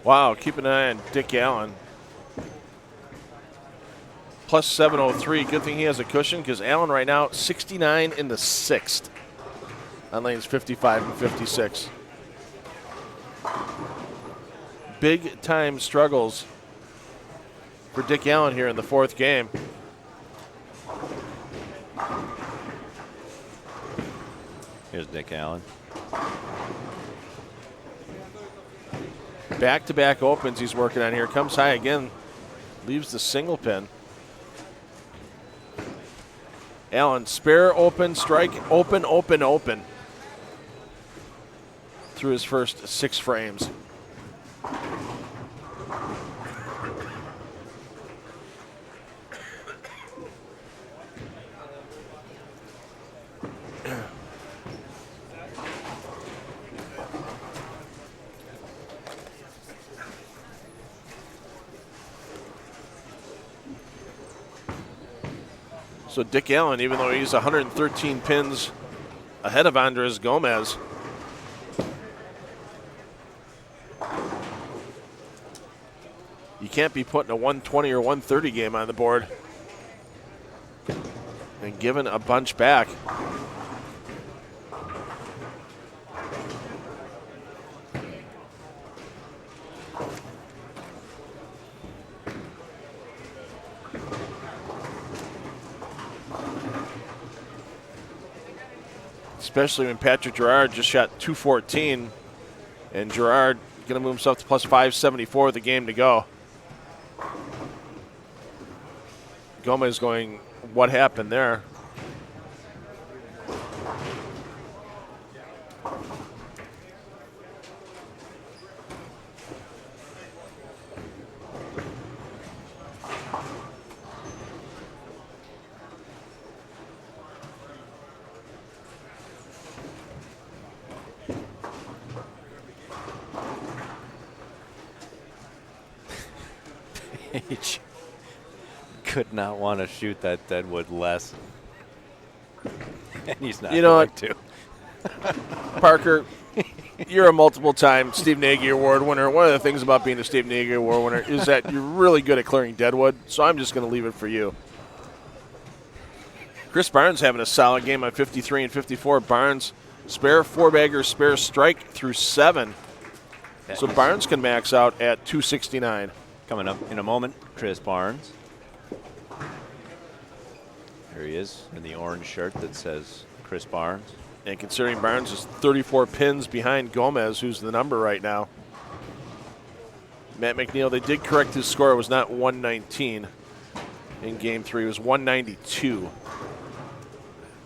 Wow, keep an eye on Dick Allen. Plus 703. Good thing he has a cushion because Allen right now 69 in the 6th on lanes 55 and 56. Big time struggles for Dick Allen here in the 4th game. Here's Dick Allen. Back-to-back opens he's working on here. Comes high again. Leaves the single pin. Allen, spare, open, strike, open, open, open. Through his first 6 frames. So Dick Allen, even though he's 113 pins ahead of Andres Gomez, you can't be putting a 120 or 130 game on the board and giving a bunch back. Especially when Patrick Gerrard just shot 214, and Gerrard going to move himself to plus 574 with the game to go. Gomez going, what happened there? Page could not want to shoot that deadwood less. And he's not going to. Parker, you're a multiple-time Steve Nagy Award winner. One of the things about being a Steve Nagy Award winner is that you're really good at clearing deadwood, so I'm just going to leave it for you. Chris Barnes having a solid game on 53 and 54. Barnes, spare, 4-bagger, spare, strike through 7. So Barnes can max out at 269. Coming up in a moment, Chris Barnes. Here he is in the orange shirt that says Chris Barnes. And considering Barnes is 34 pins behind Gomez, who's the number right now. Matt Mcneal, they did correct his score. It was not 119 in game 3. It was 192.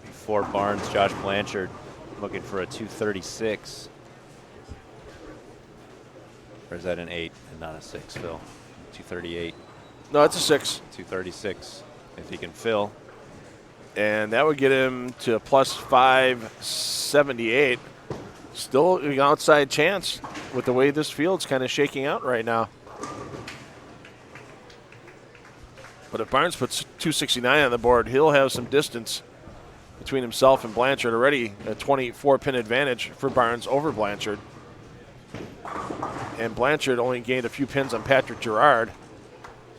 Before Barnes, Josh Blanchard looking for a 236. Or is that an 8 and not a 6, Phil? 238. No, it's a 6. 236 if he can fill. And that would get him to plus 578. Still an outside chance with the way this field's kind of shaking out right now. But if Barnes puts 269 on the board, he'll have some distance between himself and Blanchard. Already a 24-pin advantage for Barnes over Blanchard. And Blanchard only gained a few pins on Patrick Gerrard.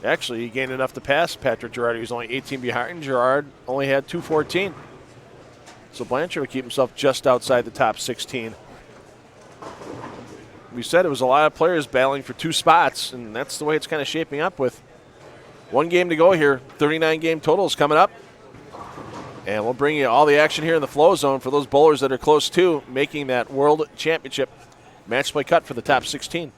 Actually, he gained enough to pass Patrick Gerrard. He was only 18 behind. Gerrard only had 214. So Blanchard will keep himself just outside the top 16. We said it was a lot of players battling for 2 spots, and that's the way it's kind of shaping up with 1 game to go here. 39-game totals coming up. And we'll bring you all the action here in the flow zone for those bowlers that are close to making that World Championship match play cut for the top 16.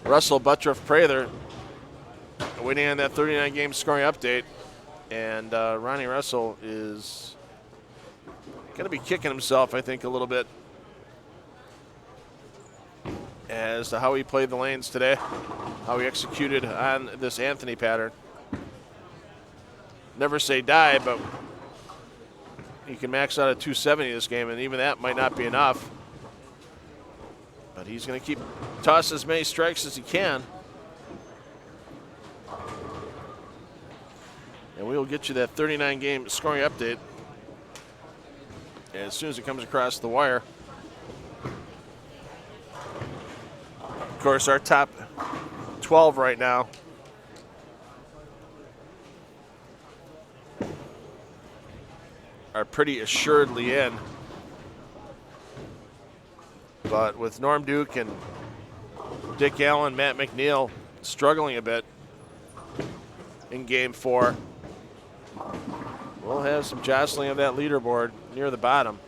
Russell, Buttriff, Prather waiting on that 39-game scoring update. And Ronnie Russell is going to be kicking himself, I think, a little bit as to how he played the lanes today, how he executed on this Anthony pattern. Never say die, but he can max out at 270 this game, and even that might not be enough. But he's going to keep tossing as many strikes as he can. And we will get you that 39-game scoring update as soon as it comes across the wire. Of course, our top 12 right now are pretty assuredly in. But with Norm Duke and Dick Allen, Matt Mcneal struggling a bit in Game 4, we'll have some jostling of that leaderboard near the bottom.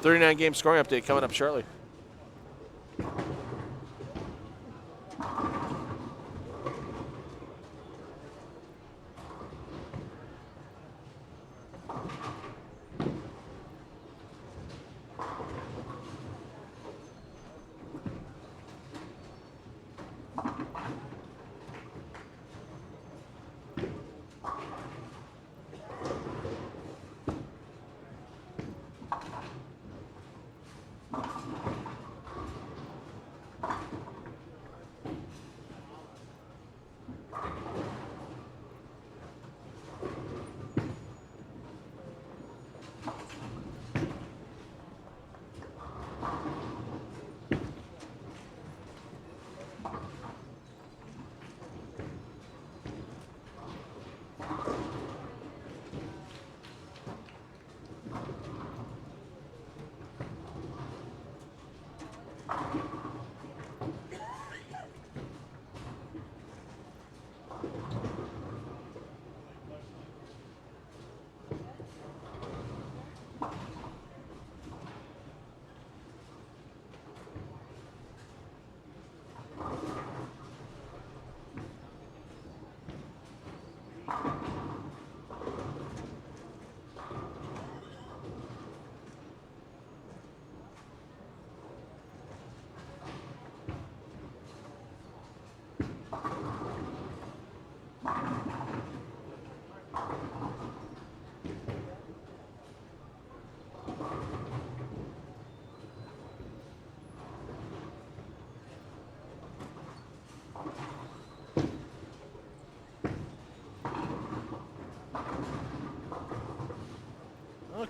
39-game scoring update coming up shortly.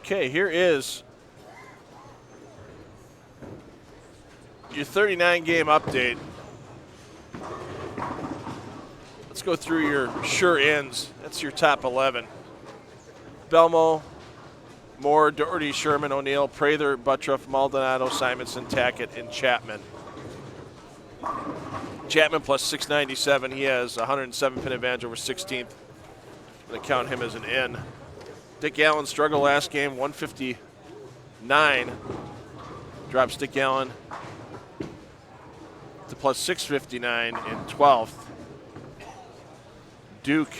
Okay, here is your 39-game update. Let's go through your sure ends. That's your top 11. Belmo, Moore, Doherty, Sherman, O'Neill, Prather, Buttroff, Maldonado, Simonson, Tackett, and Chapman. Chapman plus 697. He has 107 pin advantage over 16th. I'm going to count him as an N. Dick Allen struggled last game, 159. Drops Dick Allen to plus 659 in 12th. Duke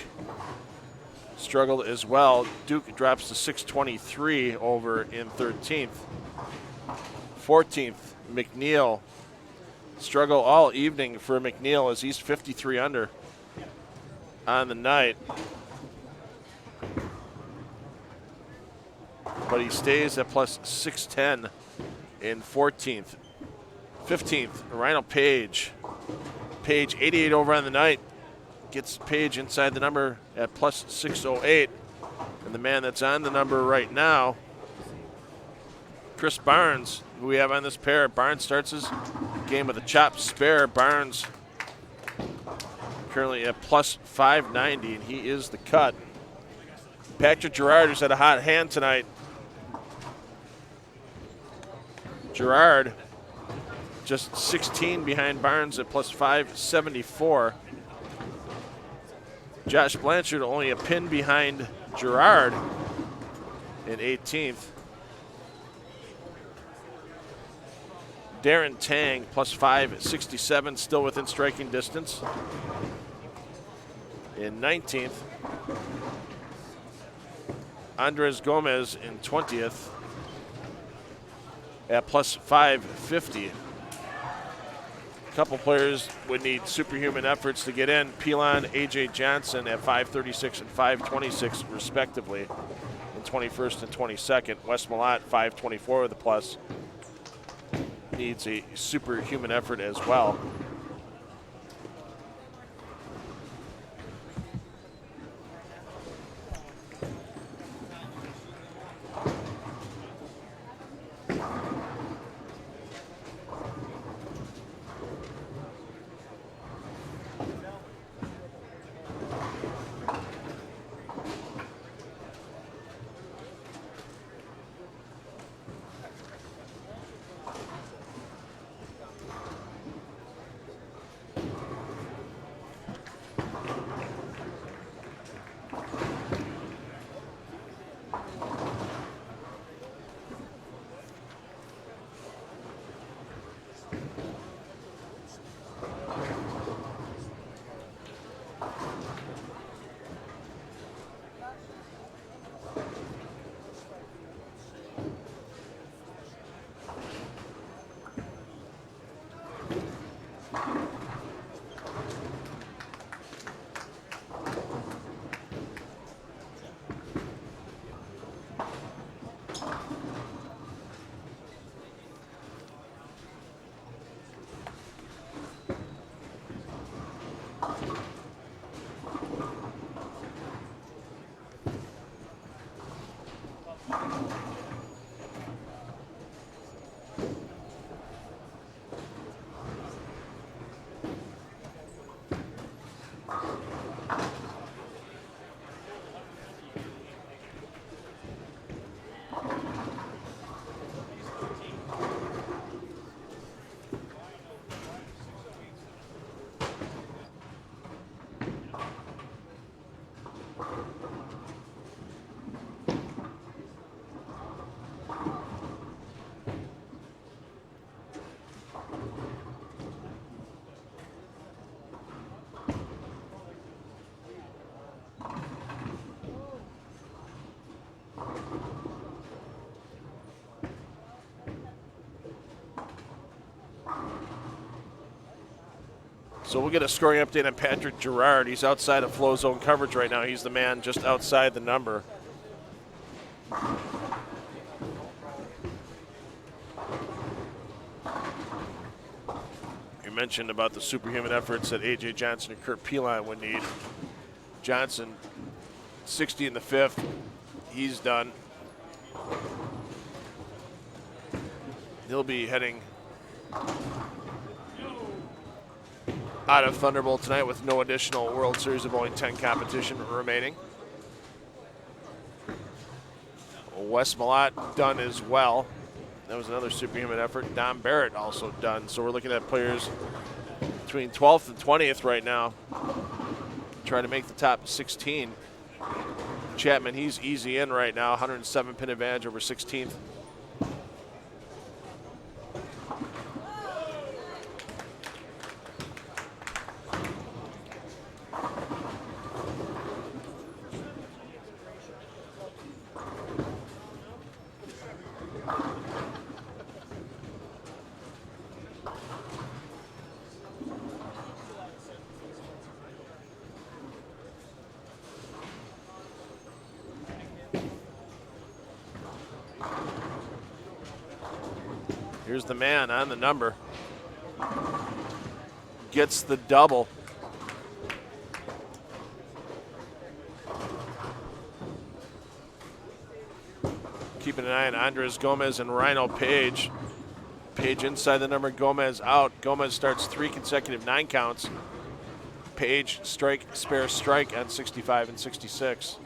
struggled as well. Duke drops to 623 over in 13th. 14th, Mcneal. Struggle all evening for Mcneal as he's 53 under on the night. But he stays at plus 610 in 14th. 15th, Rhino Page. Page 88 over on the night. Gets Page inside the number at plus 608. And the man that's on the number right now, Chris Barnes, who we have on this pair. Barnes starts his game with a chopped spare. Barnes currently at plus 590, and he is the cut. Patrick Gerrard, who's had a hot hand tonight. Gerrard just 16 behind Barnes at plus 574. Josh Blanchard only a pin behind Gerrard in 18th. Darren Tang plus 567, still within striking distance in 19th. Andres Gomez in 20th at plus 550. A couple players would need superhuman efforts to get in. Pilon, AJ Johnson at 536 and 526 respectively in 21st and 22nd. Wes Malott 524 with a plus. needs a superhuman effort as well. So we'll get a scoring update on Patrick Gerrard. He's outside of flow zone coverage right now. He's the man just outside the number. You mentioned about the superhuman efforts that A.J. Johnson and Kurt Pilon would need. Johnson, 60 in the fifth. He's done. He'll be heading out of Thunderbolt tonight with no additional World Series of Bowling 10 competition remaining. Wes Malott done as well. That was another superhuman effort. Don Barrett also done. So we're looking at players between 12th and 20th right now, trying to make the top 16. Chapman, he's easy in right now, 107 pin advantage over 16th. Here's the man on the number. Gets the double. Keeping an eye on Andres Gomez and Rhino Page. Page inside the number, Gomez out. Gomez starts 3 consecutive 9 counts. Page strike, spare strike on 65 and 66.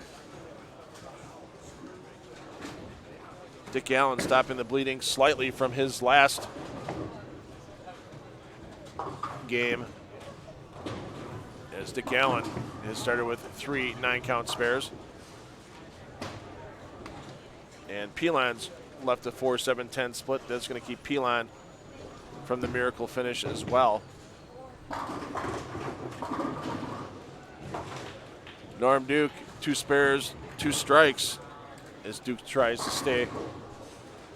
Dick Allen stopping the bleeding slightly from his last game, as Dick Allen has started with 3 9-count spares. And Pilon's left a 4-7-10 split. That's going to keep Pilon from the miracle finish as well. Norm Duke, 2 spares, 2 strikes, as Duke tries to stay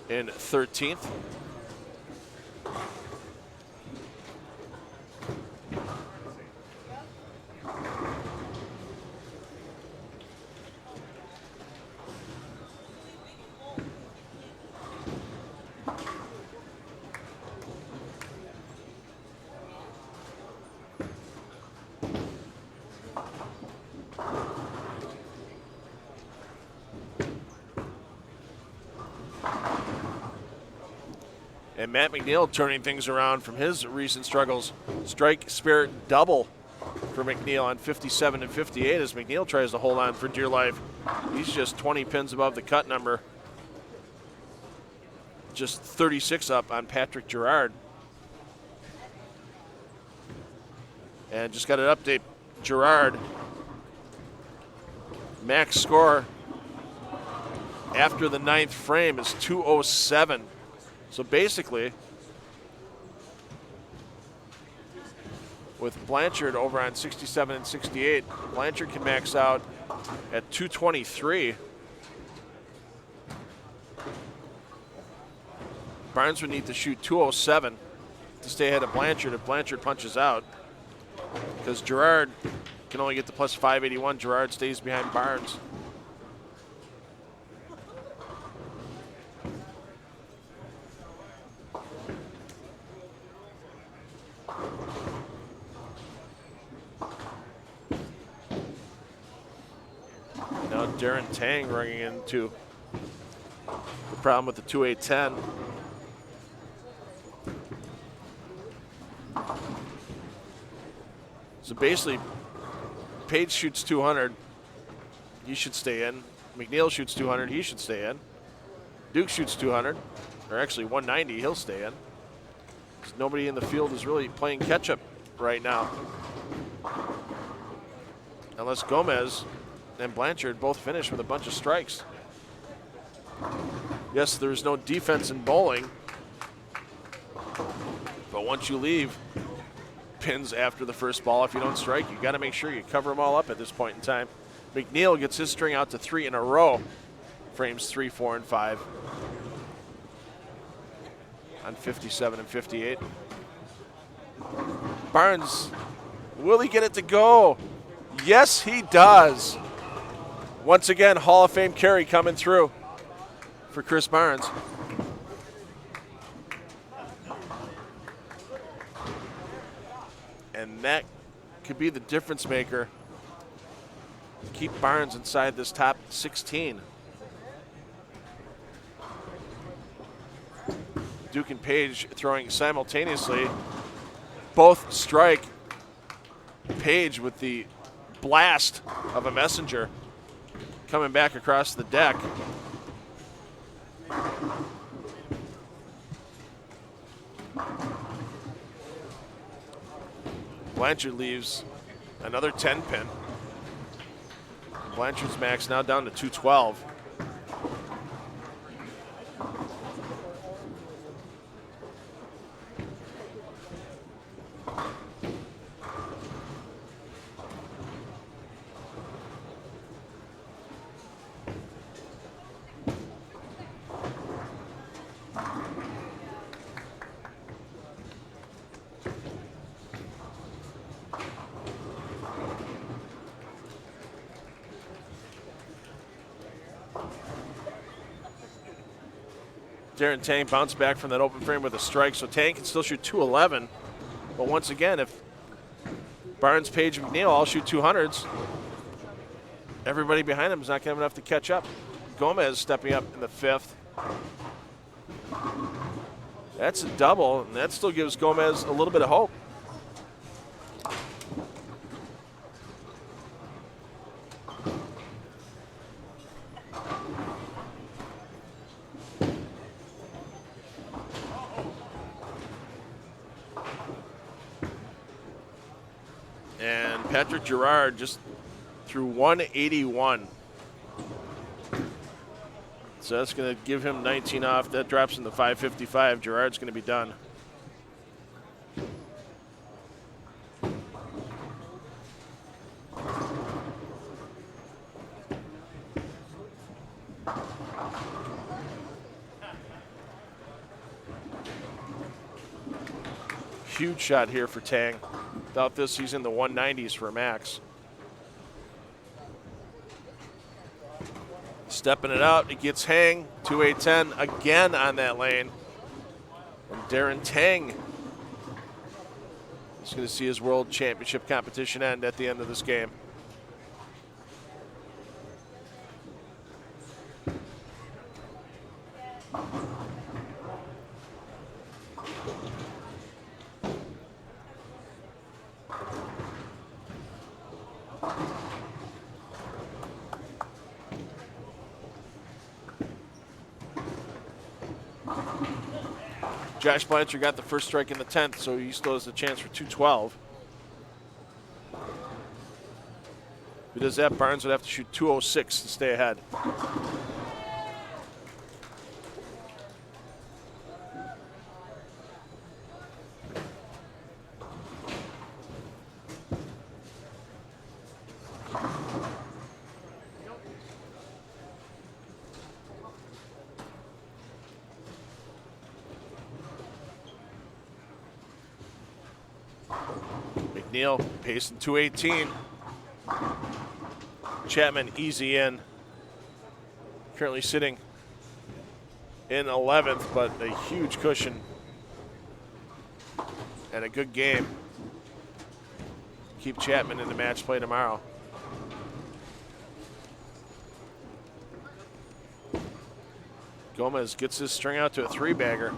in 13th. And Matt Mcneal turning things around from his recent struggles. Strike spirit double for Mcneal on 57 and 58 as Mcneal tries to hold on for dear life. He's just 20 pins above the cut number. Just 36 up on Patrick Gerrard. And just got an update. Gerrard, max score after the 9th frame is 207. So basically, with Blanchard over on 67 and 68, Blanchard can max out at 223. Barnes would need to shoot 207 to stay ahead of Blanchard if Blanchard punches out. Because Gerrard can only get to plus 581. Gerrard stays behind Barnes. Now Darren Tang running into the problem with the 2-8-10. So basically, Page shoots 200, he should stay in. Mcneal shoots 200, he should stay in. Duke shoots 200, or actually 190, he'll stay in. Nobody in the field is really playing catch-up right now. Unless Gomez and Blanchard both finish with a bunch of strikes. Yes, there's no defense in bowling, but once you leave pins after the first ball, if you don't strike, you got to make sure you cover them all up at this point in time. Mcneal gets his string out to 3 in a row. Frames 3, 4, and 5 on 57 and 58. Barnes, will he get it to go? Yes, he does. Once again, Hall of Fame carry coming through for Chris Barnes. And that could be the difference maker to keep Barnes inside this top 16. Duke and Page throwing simultaneously. Both strike. Page with the blast of a messenger coming back across the deck. Blanchard leaves another 10 pin. Blanchard's max now down to 212. Darren Tang bounced back from that open frame with a strike, so Tang can still shoot 211. But once again, if Barnes, Page, and Mcneal all shoot 200s, everybody behind them is not going to have enough to catch up. Gomez stepping up in the 5th. That's a double, and that still gives Gomez a little bit of hope. And Patrick Gerrard just threw 181. So that's going to give him 19 off. That drops him to 555. Gerrard's going to be done. Huge shot here for Tang. Without this, he's in the 190s for max. Stepping it out, it gets Hang, 2-8-10 again on that lane. And Darren Tang is going to see his World Championship competition end at the end of this game. Josh Blanchard got the first strike in the 10th, so he still has a chance for 212. If he does that, Barnes would have to shoot 206 to stay ahead. Mcneal pacing 218. Chapman easy in. Currently sitting in 11th, but a huge cushion and a good game. Keep Chapman in the match play tomorrow. Gomez gets his string out to a 3-bagger.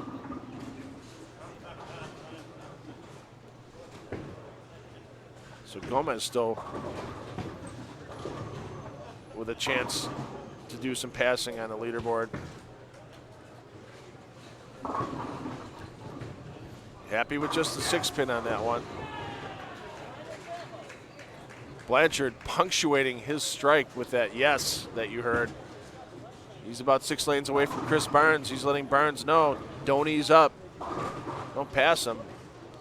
So Gomez still with a chance to do some passing on the leaderboard. Happy with just the 6-pin on that one. Blanchard punctuating his strike with that yes that you heard. He's about 6 lanes away from Chris Barnes. He's letting Barnes know, don't ease up. Don't pass him.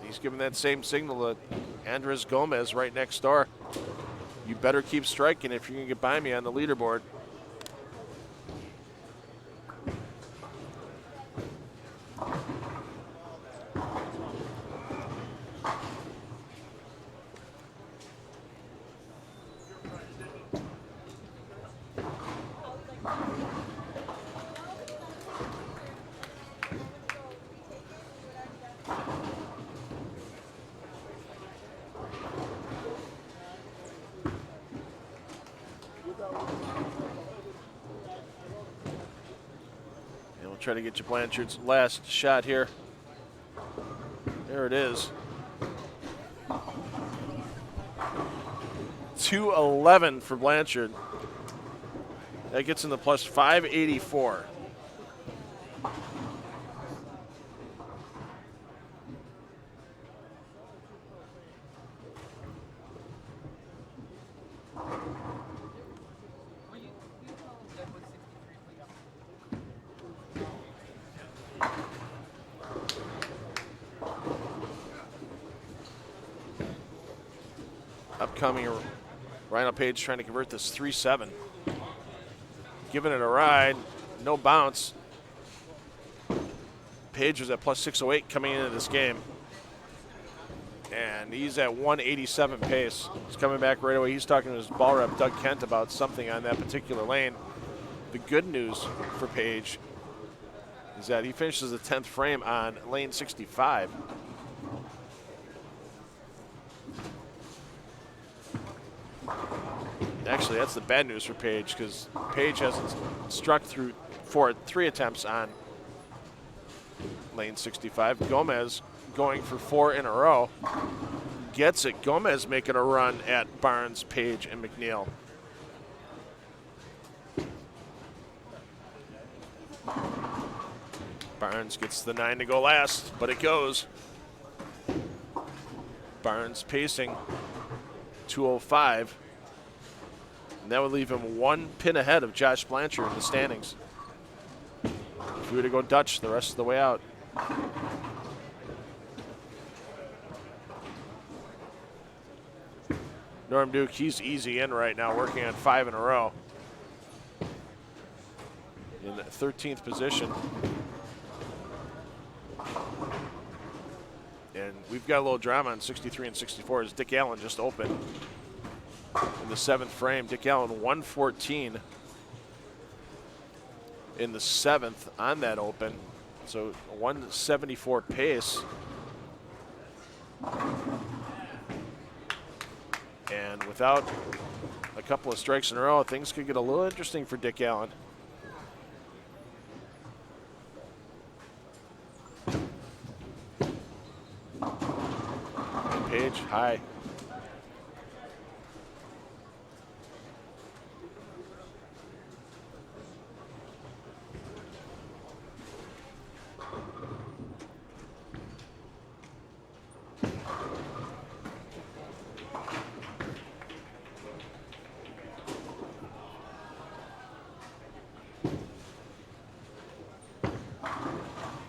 He's giving that same signal to Andres Gomez right next door. You better keep striking if you're going to get by me on the leaderboard. Try to get you Blanchard's last shot here. There it is. 211 for Blanchard. That gets in the plus 584. Upcoming Rhino Page trying to convert this 3-7. Giving it a ride, no bounce. Page was at plus 608 coming into this game. And he's at 187 pace. He's coming back right away. He's talking to his ball rep, Doug Kent, about something on that particular lane. The good news for Page is that he finishes the 10th frame on lane 65. Actually, that's the bad news for Page because Page hasn't struck through 3 attempts on lane 65. Gomez going for 4 in a row. Gets it. Gomez making a run at Barnes, Page, and Mcneal. Barnes gets the 9 to go last, but it goes. Barnes pacing 205. And that would leave him 1 pin ahead of Josh Blanchard in the standings. If we were to go Dutch the rest of the way out. Norm Duke, he's easy in right now, working on 5 in a row. In the 13th position. And we've got a little drama on 63 and 64 as Dick Allen just opened. In the 7th frame, Dick Allen 114 in the 7th on that open. So 174 pace. And without a couple of strikes in a row, things could get a little interesting for Dick Allen. Page, high.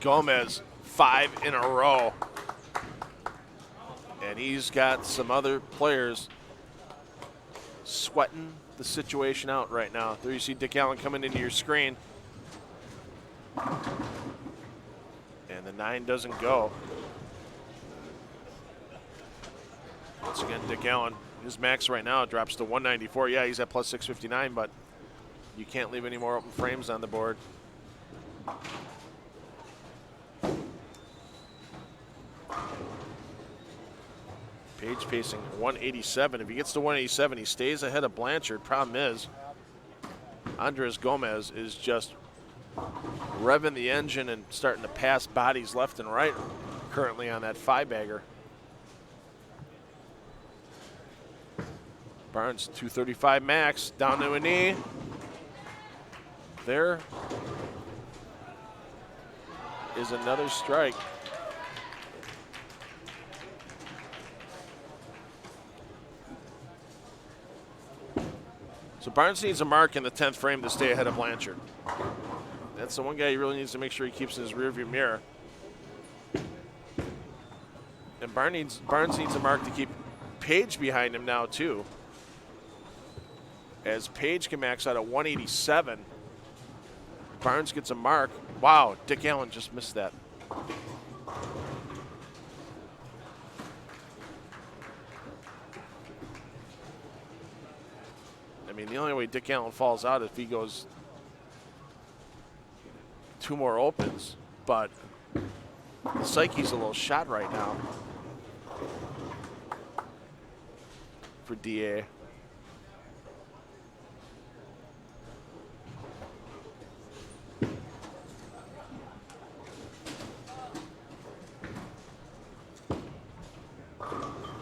Gomez, 5 in a row. And he's got some other players sweating the situation out right now. There you see Dick Allen coming into your screen. And the 9 doesn't go. Once again, Dick Allen, his max right now drops to 194. Yeah, he's at plus 659, but you can't leave any more open frames on the board. Page pacing 187. If he gets to 187, he stays ahead of Blanchard. Problem is, Andres Gomez is just revving the engine and starting to pass bodies left and right currently on that 5-bagger. Barnes, 235 max, down to a knee. There is another strike. So Barnes needs a mark in the 10th frame to stay ahead of Blanchard. That's the one guy he really needs to make sure he keeps in his rearview mirror. And Barnes needs a mark to keep Page behind him now too. As Page can max out at 187. Barnes gets a mark. Wow, Dick Allen just missed that. I mean, the only way Dick Allen falls out is if he goes 2 more opens, but the psyche's a little shot right now for DA.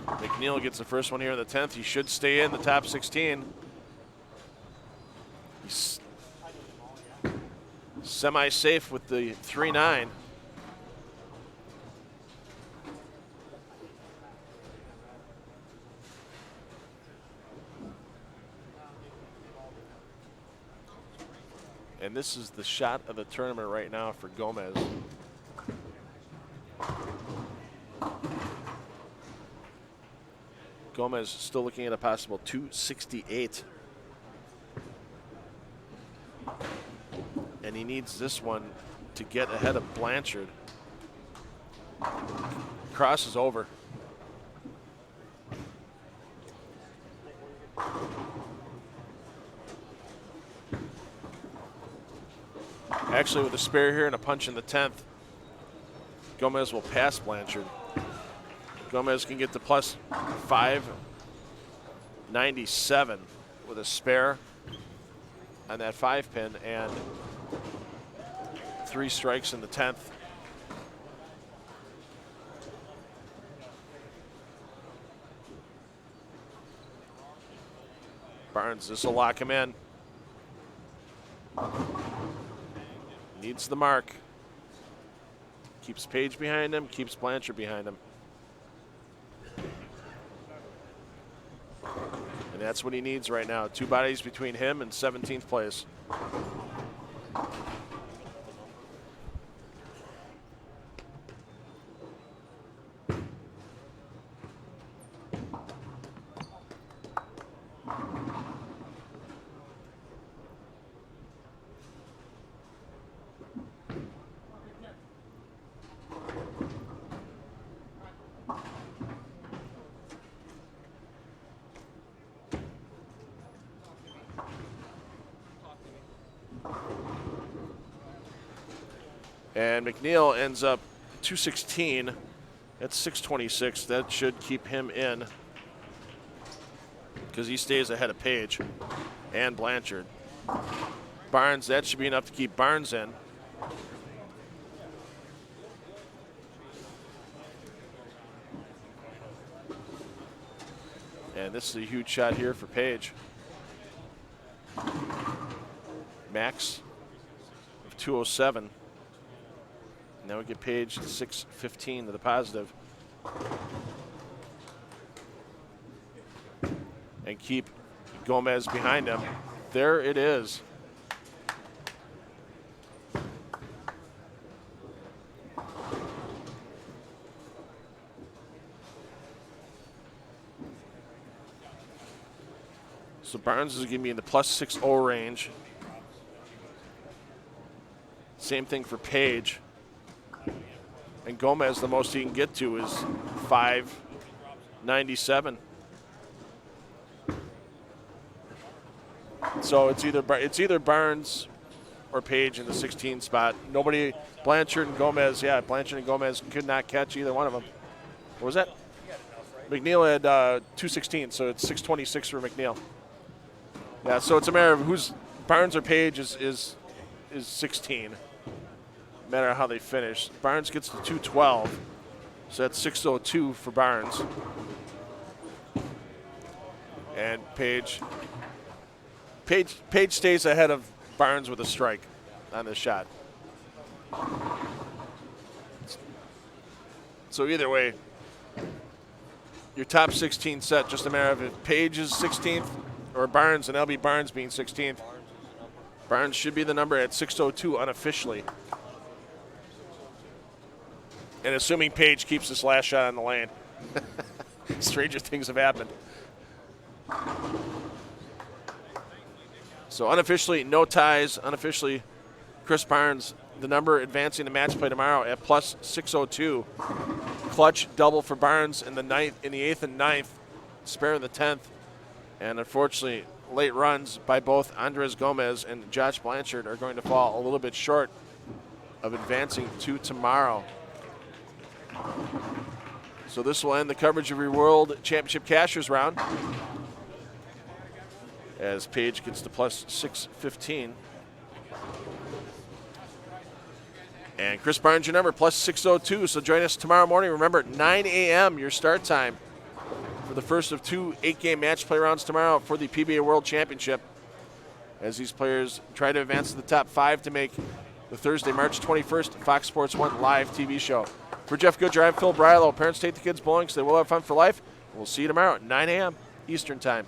Mcneal gets the first one here in the 10th. He should stay in the top 16. He's semi-safe with the 3-9. And this is the shot of the tournament right now for Gomez. Gomez still looking at a possible 268. And he needs this one to get ahead of Blanchard. Cross is over. Actually, with a spare here and a punch in the 10th, Gomez will pass Blanchard. Gomez can get to plus 597 with a spare on that 5-pin and 3 strikes in the 10th. Barnes, this will lock him in. Needs the mark. Keeps Page behind him, keeps Blanchard behind him. And that's what he needs right now. 2 bodies between him and 17th place. And Mcneal ends up 216. That's 626. That should keep him in because he stays ahead of Page and Blanchard. Barnes, that should be enough to keep Barnes in. And this is a huge shot here for Page. Max of 207. Now we get Page to 615 to the positive. And keep Gomez behind him. There it is. So Barnes is going to be in the plus 6-0 range. Same thing for Page. And Gomez, the most he can get to is 597. So it's either Barnes or Page in the 16 spot. Nobody, Blanchard and Gomez could not catch either one of them. What was that? Mcneal had 216, so it's 626 for Mcneal. Yeah, so it's a matter of who's Barnes or Page is 16. No matter how they finish. Barnes gets to 212, so that's 602 for Barnes. And Page stays ahead of Barnes with a strike on this shot. So either way, your top 16 set, just a matter of if Page is 16th or Barnes, and that'll be Barnes being 16th. Barnes should be the number at 602 unofficially. And assuming Page keeps this last shot on the lane. Stranger things have happened. So unofficially, no ties. Unofficially, Chris Barnes, the number advancing the match play tomorrow at plus 602. Clutch double for Barnes in the 8th and 9th, spare in the 10th. And unfortunately, late runs by both Andres Gomez and Josh Blanchard are going to fall a little bit short of advancing to tomorrow. So this will end the coverage of your World Championship Cashers round, as Page gets to plus 615. And Chris Barnes, your number, plus 602. So join us tomorrow morning. Remember, 9 a.m. your start time for the first of 2 8-game match play rounds tomorrow for the PBA World Championship, as these players try to advance to the top 5 to make the Thursday, March 21st, Fox Sports 1 live TV show. For Jeff Goodger, I'm Phil Brylow. Parents, take the kids bowling so they will have fun for life. We'll see you tomorrow at 9 a.m. Eastern Time.